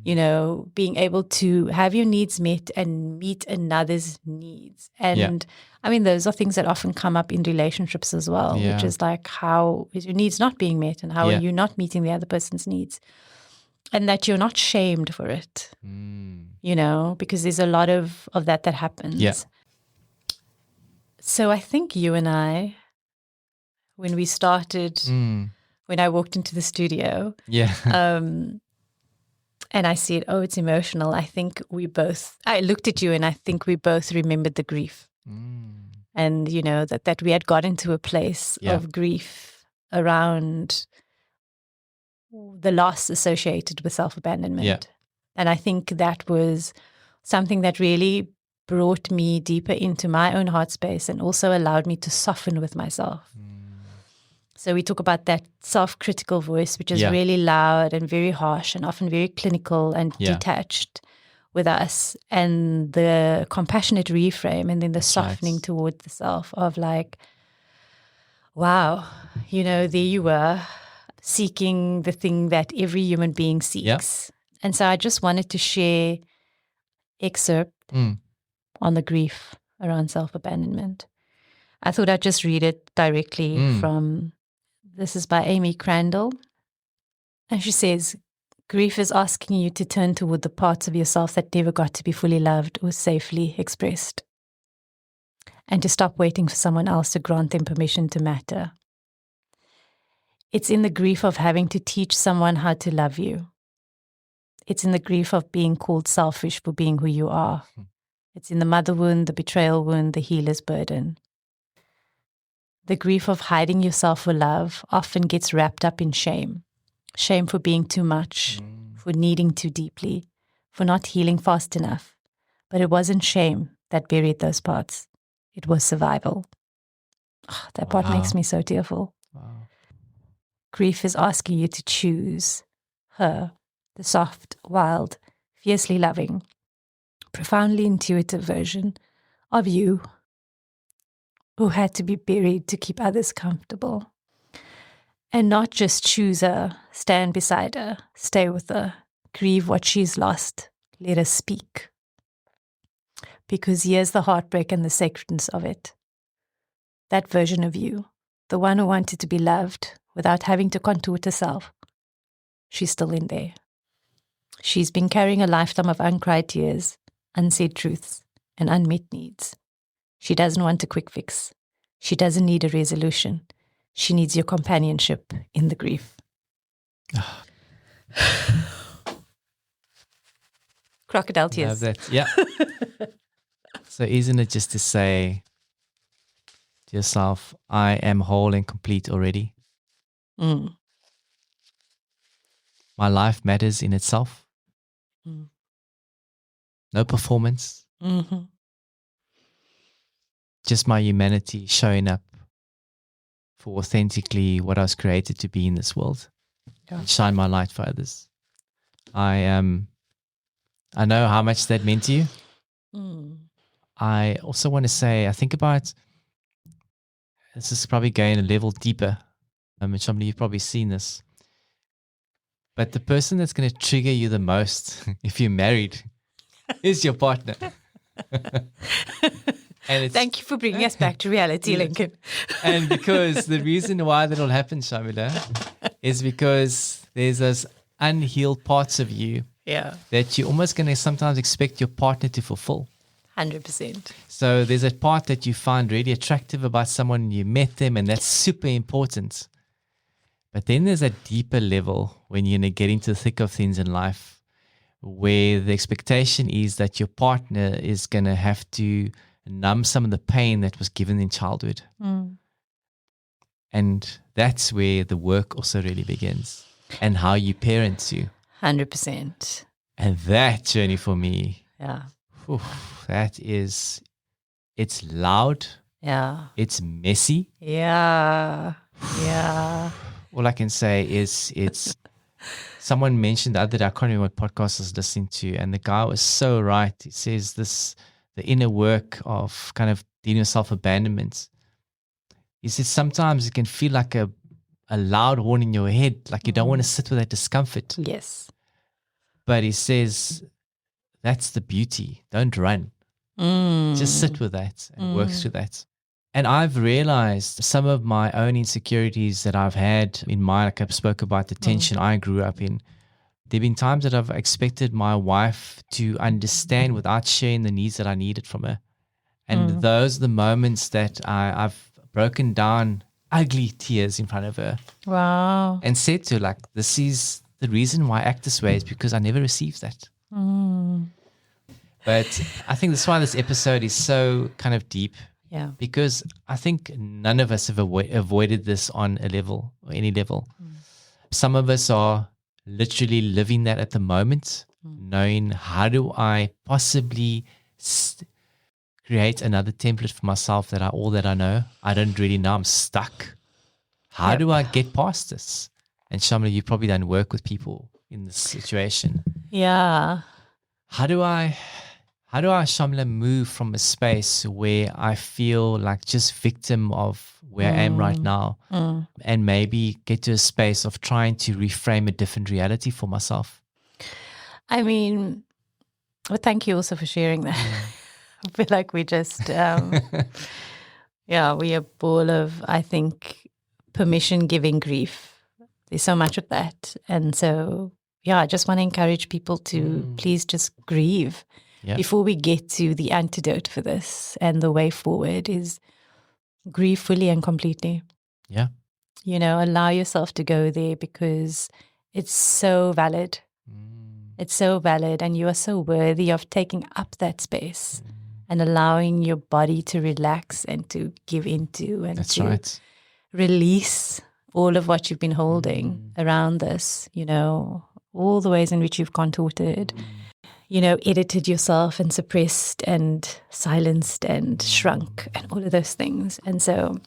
Being able to have your needs met and meet another's needs. And I mean, those are things that often come up in relationships as well, which is like, how is your needs not being met and how are you not meeting the other person's needs? And that you're not shamed for it, because there's a lot of that happens. Yeah. So I think you and I, when we started, when I walked into the studio, and I said, oh, it's emotional, I looked at you and I think we both remembered the grief. And, that we had gotten to a place of grief around the loss associated with self-abandonment. Yeah. And I think that was something that really brought me deeper into my own heart space and also allowed me to soften with myself. So we talk about that self-critical voice, which is really loud and very harsh and often very clinical and detached with us, and the compassionate reframe, and then the softening toward the self of like, wow, there you were seeking the thing that every human being seeks. And so I just wanted to share excerpt on the grief around self-abandonment. I thought I'd just read it directly from, this is by Amy Crandall. And she says, grief is asking you to turn toward the parts of yourself that never got to be fully loved or safely expressed, and to stop waiting for someone else to grant them permission to matter. It's in the grief of having to teach someone how to love you. It's in the grief of being called selfish for being who you are. It's in the mother wound, the betrayal wound, the healer's burden. The grief of hiding yourself for love often gets wrapped up in shame. Shame for being too much, for needing too deeply, for not healing fast enough. But it wasn't shame that buried those parts. It was survival. Oh, that part makes me so tearful. Wow. Grief is asking you to choose her, the soft, wild, fiercely loving, profoundly intuitive version of you who had to be buried to keep others comfortable. And not just choose her, stand beside her, stay with her, grieve what she's lost, let her speak. Because here's the heartbreak and the sacredness of it. That version of you, the one who wanted to be loved without having to contort herself, she's still in there. She's been carrying a lifetime of uncried tears, unsaid truths, and unmet needs. She doesn't want a quick fix. She doesn't need a resolution. She needs your companionship in the grief. Crocodile tears. Love that. Yeah. So isn't it just to say to yourself, I am whole and complete already. My life matters in itself. No performance. Just my humanity showing up for authentically what I was created to be in this world. And shine my light for others. I know how much that meant to you. I also want to say, I think about, this is probably going a level deeper. And Shaamiela, you've probably seen this. But the person that's going to trigger you the most, if you're married, is your partner. And thank you for bringing us back to reality, Lincoln. And because the reason why that'll happen, Shaamiela, is because there's those unhealed parts of you that you're almost going to sometimes expect your partner to fulfill. 100%. So there's a part that you find really attractive about someone, you met them, and that's super important. But then there's a deeper level when you're get into the thick of things in life, where the expectation is that your partner is going to have to numb some of the pain that was given in childhood. And that's where the work also really begins, and how you parent too. 100%. And that journey for me, Yeah. it's loud, Yeah. it's messy. Yeah. Yeah. All I can say is it's someone mentioned the other day, I can't remember what podcast I was listening to, and the guy was so right. He says the inner work of kind of dealing with self-abandonment. He says sometimes it can feel like a loud horn in your head, like you don't want to sit with that discomfort. Yes. But he says that's the beauty. Don't run. Just sit with that and work through that. And I've realized some of my own insecurities that I've had in like I spoke about the tension I grew up in. There have been times that I've expected my wife to understand without sharing the needs that I needed from her. And those are the moments that I've broken down ugly tears in front of her. Wow. And said to her, like, this is the reason why I act this way, is because I never received that. But I think that's why this episode is so kind of deep. Yeah. Because I think none of us have avoided this on a level or any level. Some of us are literally living that at the moment, knowing how do I possibly create another template for myself that all that I know. I don't really know. I'm stuck. How do I get past this? And Shaamiela, you've probably done work with people in this situation. Yeah. How do I, Shaamiela, move from a space where I feel like just victim of where I am right now, and maybe get to a space of trying to reframe a different reality for myself? I mean, well, thank you also for sharing that. I feel like we just, we are full of, I think, permission-giving grief. There's so much of that. And so, I just want to encourage people to please just grieve. Before we get to the antidote for this, and the way forward is grieve fully and completely. Yeah. Allow yourself to go there, because it's so valid. It's so valid, and you are so worthy of taking up that space and allowing your body to relax and to give into and release all of what you've been holding around this, all the ways in which you've contorted, edited yourself and suppressed and silenced and shrunk and all of those things. And so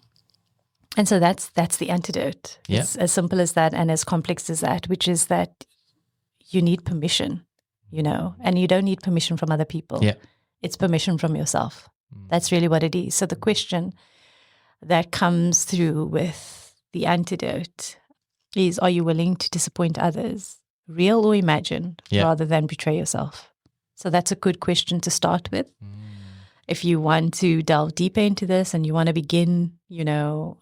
that's the antidote. Yeah. It's as simple as that and as complex as that, which is that you need permission, and you don't need permission from other people. Yeah. It's permission from yourself. That's really what it is. So the question that comes through with the antidote is, are you willing to disappoint others, real or imagined, rather than betray yourself? So that's a good question to start with. If you want to delve deeper into this and you want to begin, your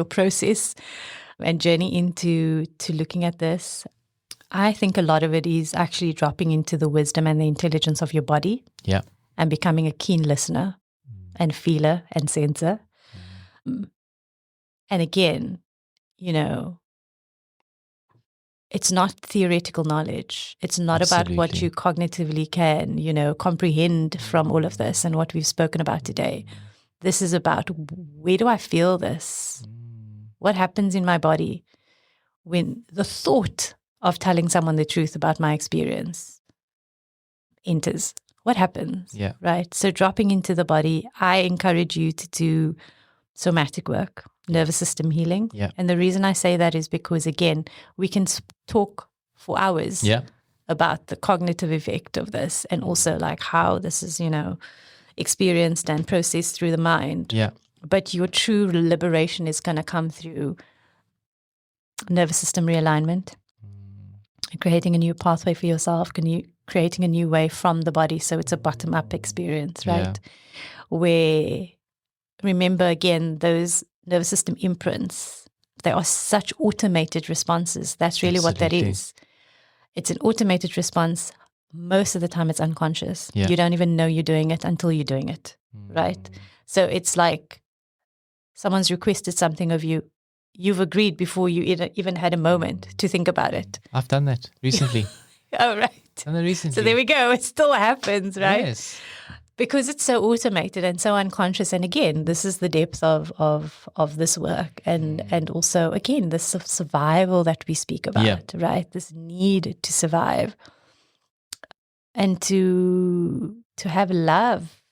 process and journey into looking at this, I think a lot of it is actually dropping into the wisdom and the intelligence of your body. Yeah. And becoming a keen listener and feeler and sensor. And again, it's not theoretical knowledge. It's not about what you cognitively can, comprehend from all of this and what we've spoken about today. This is about, where do I feel this? What happens in my body when the thought of telling someone the truth about my experience enters? What happens? Yeah. Right? So dropping into the body, I encourage you to do somatic work, nervous system healing. Yeah. And the reason I say that is because, again, we can talk for hours about the cognitive effect of this, and also like how this is, experienced and processed through the mind. Yeah. But your true liberation is going to come through nervous system realignment, creating a new pathway for yourself, creating a new way from the body. So it's a bottom-up experience, right? Where, remember, again, those nervous system imprints, they are such automated responses. That's really what that is. It's an automated response most of the time it's unconscious. Yeah. You don't even know you're doing it until you're doing it, right? So it's like someone's requested something of you. You've agreed before you even had a moment to think about it. I've done that recently. Oh, right. Done that recently. So there we go. It still happens, right? Yes. Because it's so automated and so unconscious. And again, this is the depth of this work. And also, again, this survival that we speak about, right? This need to survive and to have love,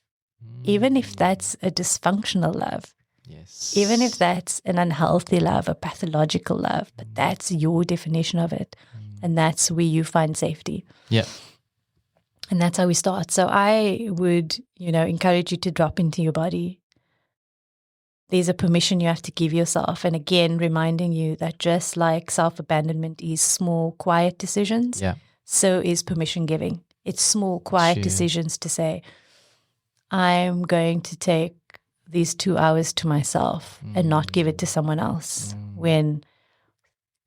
even if that's a dysfunctional love. Yes. Even if that's an unhealthy love, a pathological love, but that's your definition of it. And that's where you find safety. Yeah. And that's how we start. So I would, encourage you to drop into your body. There's a permission you have to give yourself. And again, reminding you that just like self-abandonment is small, quiet decisions, so is permission giving. It's small, quiet decisions to say, I'm going to take these 2 hours to myself and not give it to someone else when,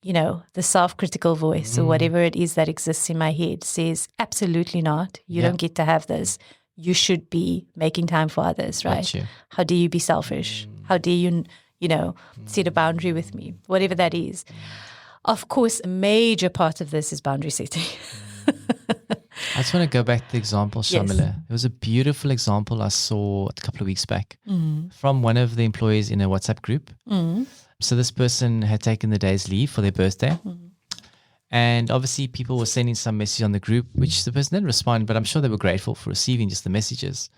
the self-critical voice or whatever it is that exists in my head says, absolutely not. You don't get to have this. You should be making time for others, right? Gotcha. How dare you be selfish? How dare you, set a boundary with me? Whatever that is. Of course, a major part of this is boundary setting. I just want to go back to the example, Shaamiela. It was a beautiful example I saw a couple of weeks back from one of the employees in a WhatsApp group. So this person had taken the day's leave for their birthday. And obviously people were sending some message on the group, which the person didn't respond, but I'm sure they were grateful for receiving just the messages.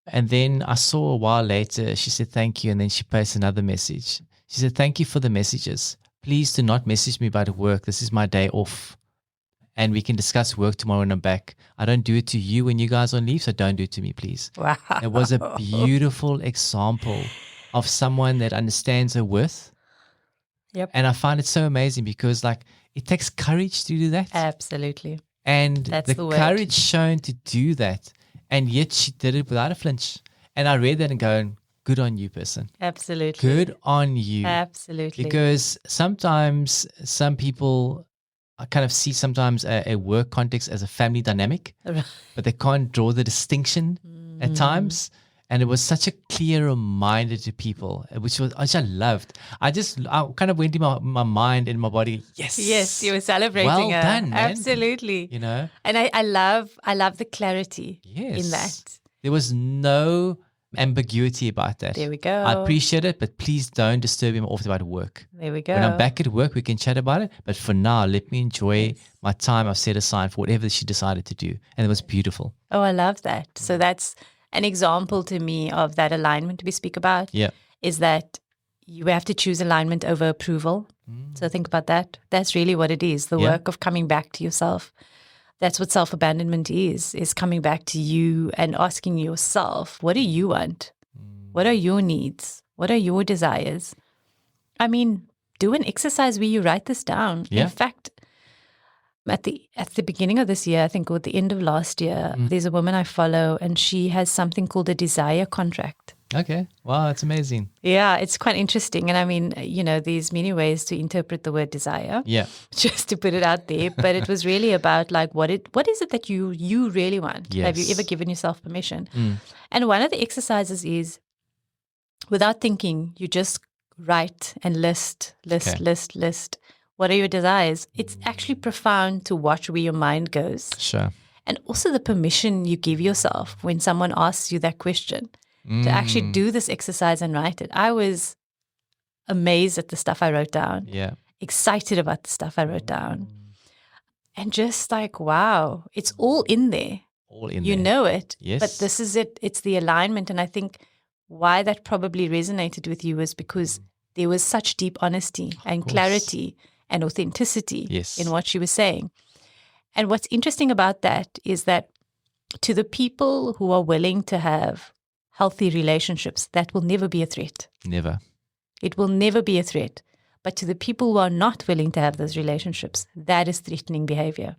And then I saw a while later, she said, thank you. And then she posted another message. She said, thank you for the messages. Please do not message me about work. This is my day off. And we can discuss work tomorrow when I'm back. I don't do it to you when you guys are on leave, so don't do it to me, please. Wow. It was a beautiful example of someone that understands her worth. Yep. And I find it so amazing because it takes courage to do that. Absolutely. And That's the word. courage shown to do that. And yet she did it without a flinch. And I read that and going, good on you, person. Absolutely. Good on you. Absolutely. Because sometimes some people kind of see sometimes a work context as a family dynamic, but they can't draw the distinction at times. And it was such a clear reminder to people, which I loved. I kind of went in my mind and my body. Yes, you were celebrating well her. done, man. Absolutely. And I love the clarity in that. There was no ambiguity about that. There we go. I appreciate it, but please don't disturb him off about work. There we go. When I'm back at work, we can chat about it. But for now, let me enjoy my time I've set aside for whatever she decided to do. And it was beautiful. Oh, I love that. So that's an example to me of that alignment we speak about. Yeah. Is that you have to choose alignment over approval. So think about that. That's really what it is. The work of coming back to yourself. That's what self-abandonment is coming back to you and asking yourself, what do you want? What are your needs? What are your desires? I mean, do an exercise where you write this down. Yeah. In fact, at the beginning of this year, I think, or at the end of last year, there's a woman I follow and she has something called a desire contract. Okay. Wow, that's amazing. Yeah, it's quite interesting. And I mean, there's many ways to interpret the word desire. Yeah. Just to put it out there. But it was really about what is it that you really want? Yes. Have you ever given yourself permission? And one of the exercises is, without thinking, you just write and list. What are your desires? It's actually profound to watch where your mind goes. Sure. And also the permission you give yourself when someone asks you that question. To actually do this exercise and write it. I was amazed at the stuff I wrote down. Yeah. Excited about the stuff I wrote down. And just wow, it's all in there. All in you there. know it. Yes. But this is it. It's the alignment. And I think why that probably resonated with you is because there was such deep honesty and clarity and authenticity in what she was saying. And what's interesting about that is that to the people who are willing to have healthy relationships, that will never be a threat. Never. It will never be a threat. But to the people who are not willing to have those relationships, that is threatening behavior.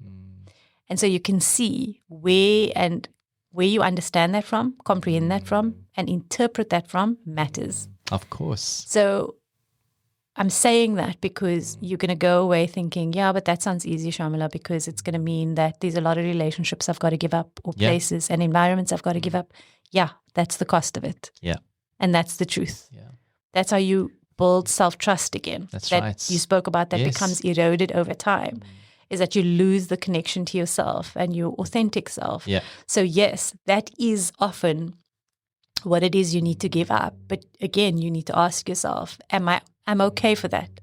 And so you can see where you understand that from, comprehend that from, and interpret that from matters. Of course. So I'm saying that because you're going to go away thinking, yeah, but that sounds easy, Shaamiela, because it's going to mean that there's a lot of relationships I've got to give up, or places and environments I've got to give up. Yeah, that's the cost of it. Yeah. And that's the truth. Yeah. That's how you build self-trust again. That's that right. you spoke about that Yes. becomes eroded over time, is that you lose the connection to yourself and your authentic self. Yeah. So yes, that is often what it is you need to give up. But again, you need to ask yourself, I'm okay for that?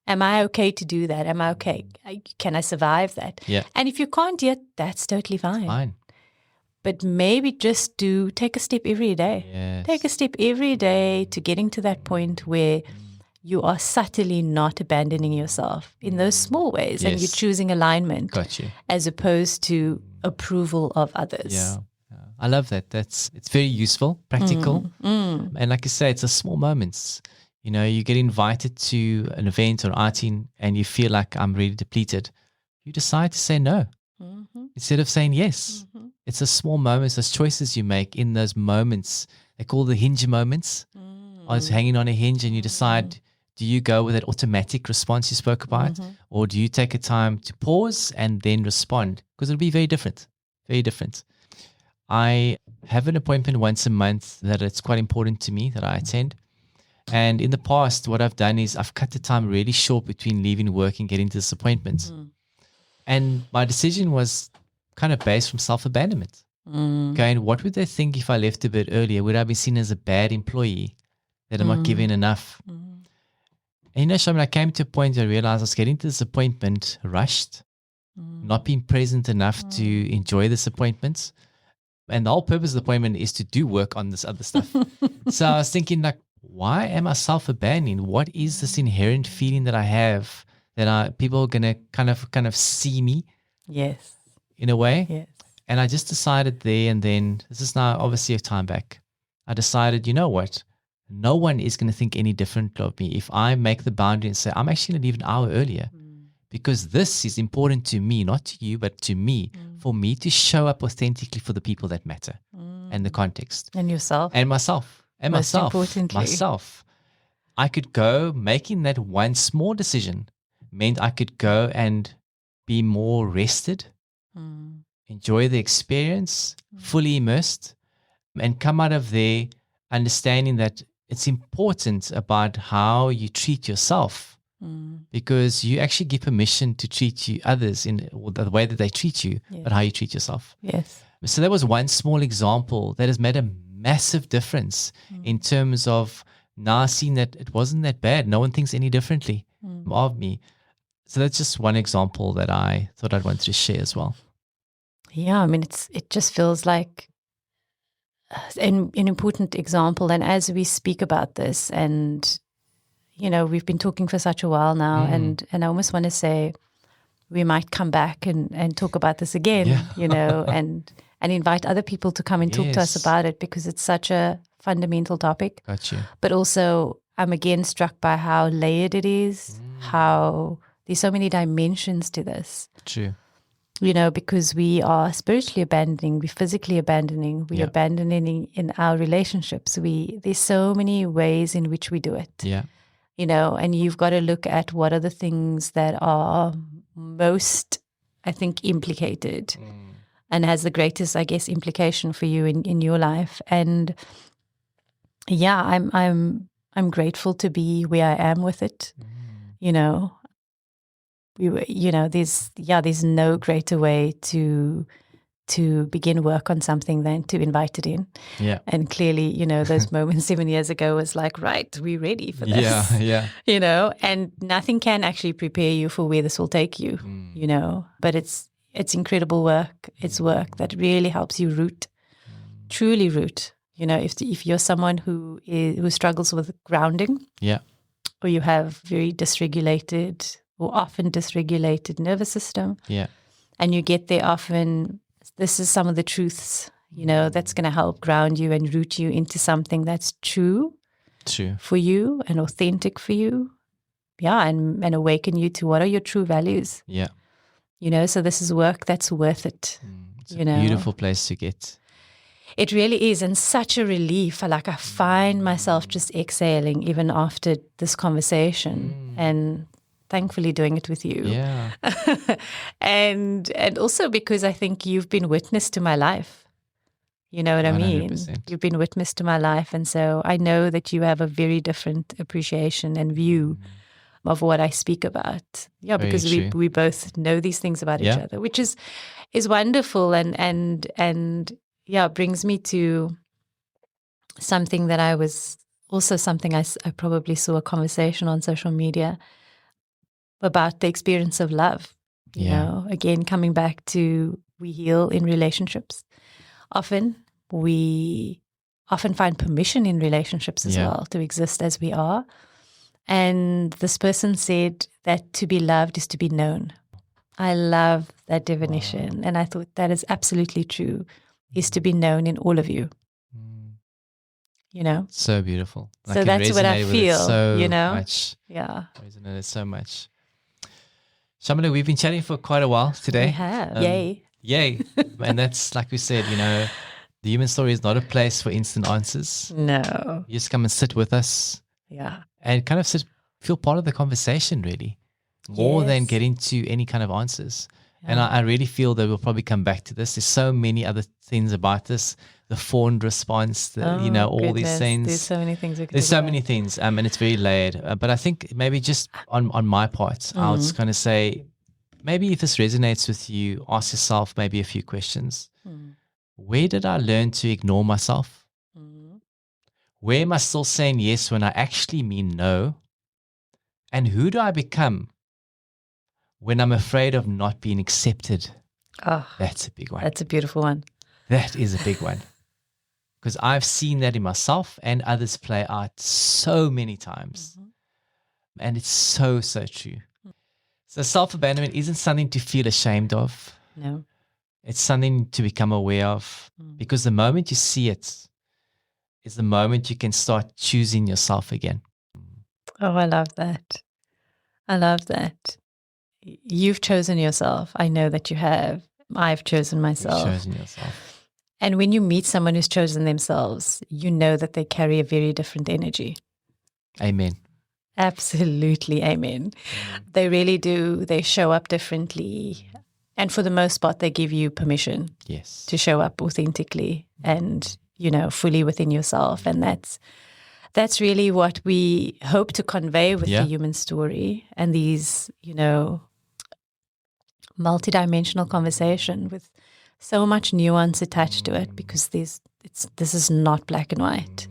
Am I okay to do that? Am I okay? Can I survive that? Yeah. And if you can't yet, that's totally fine. Fine. But maybe just take a step every day. Yes. Take a step every day to getting to that point where you are subtly not abandoning yourself in those small ways, and you're Yes. choosing alignment Got you. as opposed to approval of others. Yeah. I love that. It's very useful, practical. And like you say, it's the small moments. You know, you get invited to an event or outing and you feel like I'm really depleted. You decide to say no instead of saying yes. It's the small moments, those choices you make in those moments. They call the hinge moments. I was hanging on a hinge and you decide, do you go with that automatic response you spoke about? Or do you take a time to pause and then respond? Because it'll be very different, very different. I have an appointment once a month that it's quite important to me that I attend. And in the past, what I've done is I've cut the time really short between leaving work and getting to this appointment. And my decision was kind of based from self-abandonment. Going, what would they think if I left a bit earlier? Would I be seen as a bad employee, that I'm not giving enough? And you know, Shaamiela, I came to a point where I realized I was getting to this appointment rushed, not being present enough to enjoy this appointment. And the whole purpose of the appointment is to do work on this other stuff. So I was thinking, like, why am I self-abandoning? What is this inherent feeling that I have that people are going to kind of see me? Yes. In a way. Yes. And I just decided there and then, this is now obviously a time back, I decided, you know what? No one is going to think any different of me if I make the boundary and say, I'm actually going to leave an hour earlier because this is important to me, not to you, but to me, for me to show up authentically for the people that matter and the context. And yourself. And myself. And Most myself. importantly. Myself. I could go, making that one small decision meant I could go and be more rested, enjoy the experience, fully immersed, and come out of there understanding that it's important about how you treat yourself, because you actually give permission to treat others in the way that they treat you, but how you treat yourself. Yes. So that was one small example that has made a massive difference in terms of now seeing that it wasn't that bad. No one thinks any differently of me. So that's just one example that I thought I'd want to share as well. Yeah, I mean, it just feels like an important example. And as we speak about this, and you know, we've been talking for such a while now, and I almost want to say we might come back and talk about this again, you know, and invite other people to come and talk to us about it, because it's such a fundamental topic. Got you. But also, I'm again struck by how layered it is, how there's so many dimensions to this. True. You know, because we are spiritually abandoning, we're physically abandoning, we're abandoning in our relationships. There's so many ways in which we do it. Yeah. You know, and you've got to look at what are the things that are most, I think, implicated and has the greatest, I guess, implication for you in your life. And yeah, I'm grateful to be where I am with it. You know, there's no greater way to begin work on something than to invite it in. Yeah. And clearly, you know, those moments 7 years ago was like, right, we're ready for this. Yeah. You know, and nothing can actually prepare you for where this will take you, you know, but it's incredible work. It's work that really helps you root, truly root. You know, if you're someone who struggles with grounding, or you have very dysregulated or often dysregulated nervous system, and you get there often, this is some of the truths, you know, that's going to help ground you and root you into something that's true for you and authentic for you. Yeah, and awaken you to what are your true values. Yeah. You know, so this is work that's worth it. It's a beautiful place to get. It really is, and such a relief. Like I find myself just exhaling even after this conversation, and thankfully doing it with you. Yeah. and also because I think you've been witness to my life. You know what I mean? 100%. You've been witness to my life, and so I know that you have a very different appreciation and view of what I speak about. Yeah, Very because true. we both know these things about each Yeah. other, which is wonderful, and yeah, brings me to something that I was also something I probably saw a conversation on social media about the experience of love. You Yeah. know, again, coming back to we heal in relationships. Often we find permission in relationships as Yeah. well to exist as we are. And this person said that to be loved is to be known. I love that definition. And I thought that is absolutely true, is to be known in all of you. You know? So beautiful. So it that's what I resonated with it feel, so you know? much. Yeah. Resonated so much. Shaamiela, we've been chatting for quite a while today. We have. Yay. Yay. And that's like we said, you know, the human story is not a place for instant answers. No. You just come and sit with us Yeah. and kind of feel part of the conversation, really, more than Yes. get into any kind of answers. And I really feel that we'll probably come back to this. There's so many other things about this, the fawned response, you know, all these Goodness, things. There's so many things we could There's talk so about. many things, and it's very layered. But I think maybe just on my part, I was going to say, maybe if this resonates with you, ask yourself maybe a few questions. Where did I learn to ignore myself? Where am I still saying yes when I actually mean no? And who do I become when I'm afraid of not being accepted? Oh, That's a big one. that's a beautiful one. That is a big one. Because I've seen that in myself and others play out so many times. And it's so, so true. So self-abandonment isn't something to feel ashamed of. No. It's something to become aware of. Because the moment you see it is the moment you can start choosing yourself again. Oh, I love that. I love that. You've chosen yourself. I know that you have. I've chosen myself. You've chosen yourself. And when you meet someone who's chosen themselves, you know that they carry a very different energy. Amen. Absolutely. Amen. They really do. They show up differently. And for the most part, they give you permission Yes. to show up authentically and, you know, fully within yourself. And that's really what we hope to convey with the human story and these, you know, multidimensional conversation with so much nuance attached to it, because this is not black and white.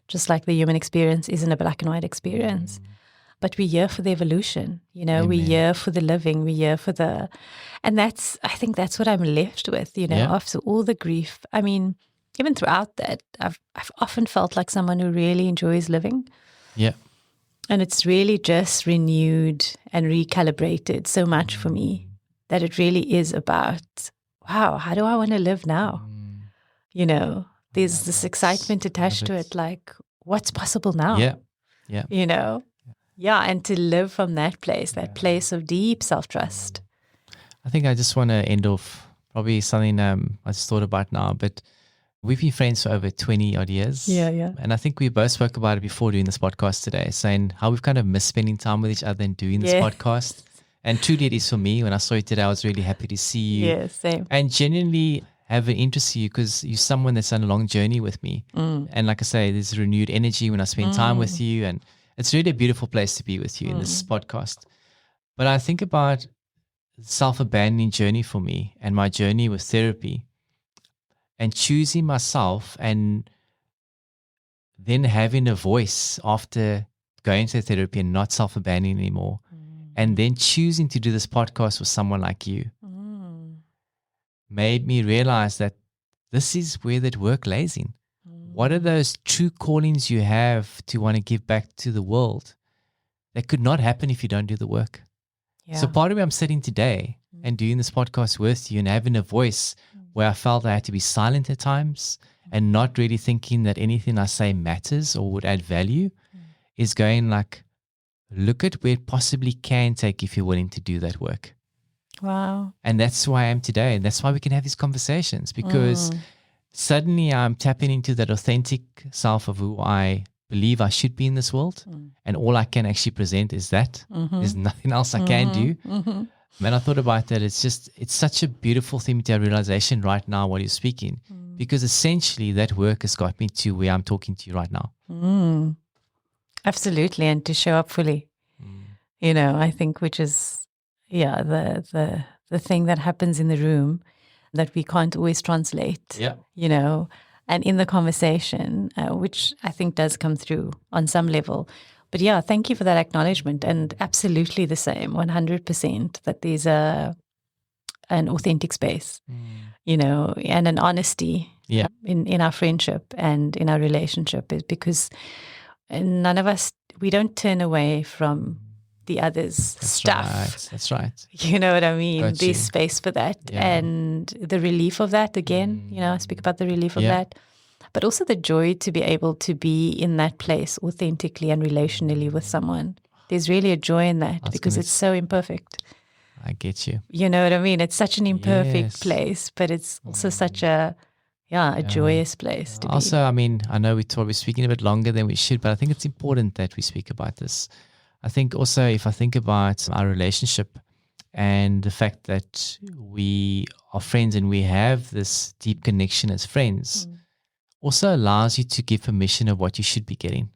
Just like the human experience isn't a black and white experience. But we're here for the evolution, you know, we're here for the living, we're here for and I think that's what I'm left with, you know, after all the grief. I mean, even throughout that, I've often felt like someone who really enjoys living. Yeah. And it's really just renewed and recalibrated so much for me that it really is about, wow, how do I want to live now? You know, there's this excitement attached to it, like, what's possible now? Yeah. Yeah. You know? Yeah, and to live from that place of deep self-trust. I think I just want to end off probably something I just thought about now, but we've been friends for over 20 odd years. Yeah. And I think we both spoke about it before doing this podcast today, saying how we've kind of missed spending time with each other and doing this podcast. And truly it is for me. When I saw you today, I was really happy to see you. Yeah, same. And genuinely have an interest in you because you're someone that's done a long journey with me. And like I say, there's renewed energy when I spend time with you. And it's really a beautiful place to be with you in this podcast. But I think about self-abandoning journey for me and my journey with therapy and choosing myself and then having a voice after going to therapy and not self-abandoning anymore. And then choosing to do this podcast with someone like you made me realize that this is where that work lays in. What are those true callings you have to want to give back to the world that could not happen if you don't do the work? Yeah. So part of me, I'm sitting today and doing this podcast with you and having a voice where I felt I had to be silent at times and not really thinking that anything I say matters or would add value is going like, look at where it possibly can take if you're willing to do that work. Wow. And that's who I am today. And that's why we can have these conversations, because suddenly I'm tapping into that authentic self of who I believe I should be in this world. And all I can actually present is that. There's nothing else I can do. When I thought about that, it's such a beautiful thing to have realization right now while you're speaking, because essentially that work has got me to where I'm talking to you right now. Absolutely. And to show up fully, I think, which is, the thing that happens in the room that we can't always translate, and in the conversation, which I think does come through on some level. But yeah, thank you for that acknowledgement, and absolutely the same, 100%, that there's an authentic space, and an honesty in our friendship and in our relationship, is because none of us, we don't turn away from the other's stuff. That's right. You know what I mean? Got There's you. space for that. And the relief of that, again, I speak about the relief of that. But also the joy to be able to be in that place authentically and relationally with someone. There's really a joy in that because it's so imperfect. I get you. You know what I mean? It's such an imperfect Yes. place, but it's also such a joyous place to be. Also, I mean, I know we're speaking a bit longer than we should, but I think it's important that we speak about this. I think also, if I think about our relationship and the fact that we are friends and we have this deep connection as friends, also allows you to give permission of what you should be getting.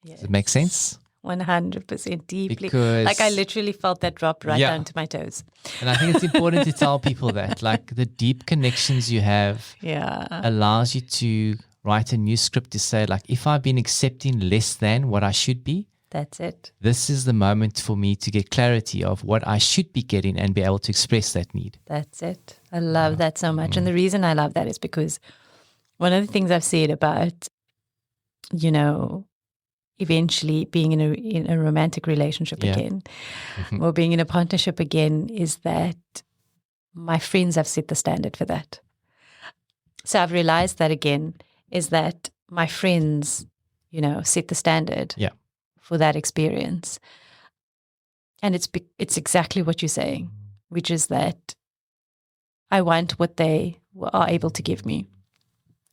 Yes. Does it make sense? 100% deeply. Because- like I literally felt that drop right down to my toes. And I think it's important to tell people that, like, the deep connections you have allows you to write a new script to say, like, if I've been accepting less than what I should be, That's it. this is the moment for me to get clarity of what I should be getting and be able to express that need. That's it. I love that so much. And the reason I love that is because one of the things I've said about, eventually being in a romantic relationship again, or being in a partnership again, is that my friends have set the standard for that. So I've realized that again, is that my friends, set the standard for that experience. And it's exactly what you're saying, which is that I want what they are able to give me,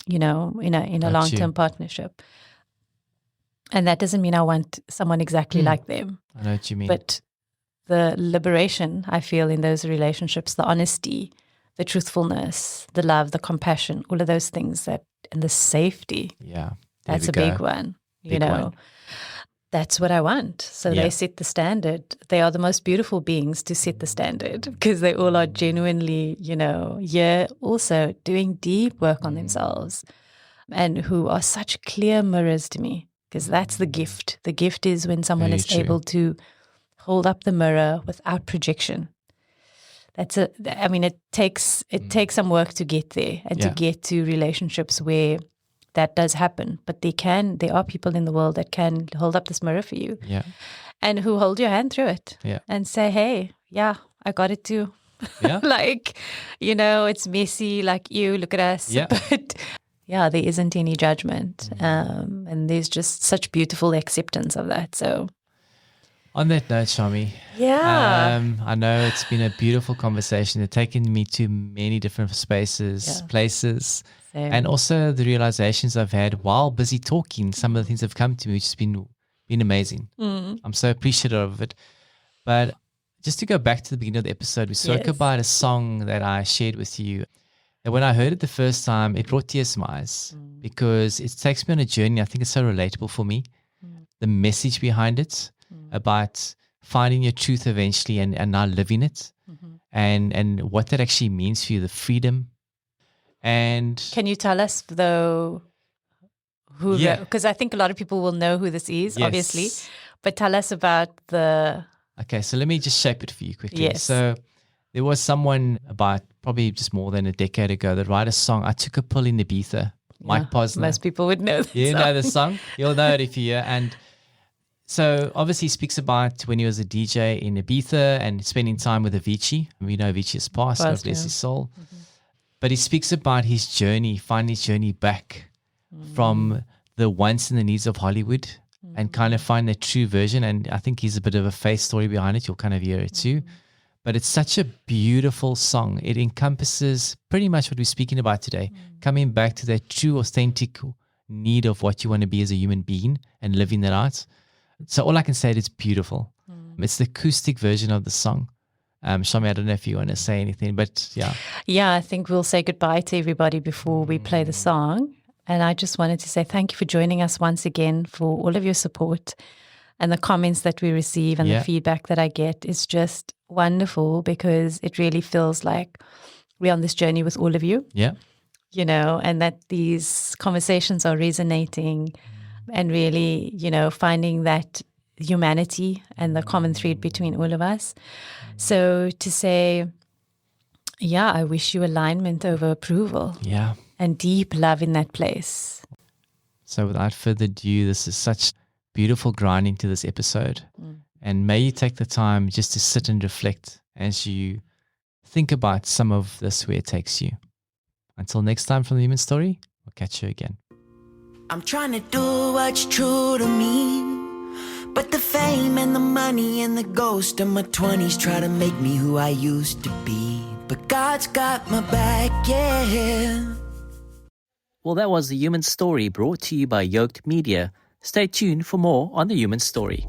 in a long-term partnership. And that doesn't mean I want someone exactly like them. I know what you mean. But the liberation I feel in those relationships, the honesty, the truthfulness, the love, the compassion, all of those things and the safety. Yeah. That's a big one. Big one. That's what I want. So they set the standard. They are the most beautiful beings to set the standard because they all are genuinely, also doing deep work on themselves and who are such clear mirrors to me, because that's the gift. The gift is when someone Very is true. able to hold up the mirror without projection. It takes some work to get there and to get to relationships where that does happen. But there are people in the world that can hold up this mirror for you and who hold your hand through it and say, hey, I got it too. Yeah. It's messy, like you, look at us. Yeah. But there isn't any judgment. And there's just such beautiful acceptance of that. So On that note, Shami, I know it's been a beautiful conversation. It's taken me to many different spaces, places, and also the realizations I've had while busy talking. Some of the things have come to me, which has been amazing. I'm so appreciative of it. But just to go back to the beginning of the episode, we spoke about a song that I shared with you. And when I heard it the first time, it brought tears to my eyes because it takes me on a journey. I think it's so relatable for me. The message behind it about finding your truth eventually and now living it and what that actually means for you, the freedom. And can you tell us, though, who? Because I think a lot of people will know who this is, obviously. But tell us about the... Okay, so let me just shape it for you quickly. Yes. So there was someone about probably just more than a decade ago that wrote a song, I Took a Pill in Ibiza. Mike Posner. Most people would know that You song. know the song? You'll know it if you hear. And so obviously he speaks about when he was a DJ in Ibiza and spending time with Avicii. We know Avicii has passed, God bless his soul. But he speaks about his journey, finding his journey back from the wants and the needs of Hollywood and kind of find that true version. And I think he's a bit of a faith story behind it. You'll kind of hear it too. But it's such a beautiful song. It encompasses pretty much what we're speaking about today, coming back to that true, authentic need of what you want to be as a human being and living that out. So all I can say is it's beautiful. It's the acoustic version of the song. Shami, I don't know if you want to say anything, but yeah. Yeah, I think we'll say goodbye to everybody before we play the song. And I just wanted to say thank you for joining us once again, for all of your support and the comments that we receive and the feedback that I get. Is just wonderful, because it really feels like we're on this journey with all of you. Yeah. You know, and that these conversations are resonating and really, you know, finding that humanity and the common thread between all of us. So to say, yeah, I wish you alignment over approval. Yeah. And deep love in that place. So without further ado, this is such beautiful grounding to this episode. And may you take the time just to sit and reflect as you think about some of this, where it takes you. Until next time from the Human Story, we'll catch you again. I'm trying to do what's true to me, but the fame and the money and the ghost of my 20s try to make me who I used to be. But God's got my back, yeah. Well, that was The Human Story, brought to you by Yoked Media. Stay tuned for more on The Human Story.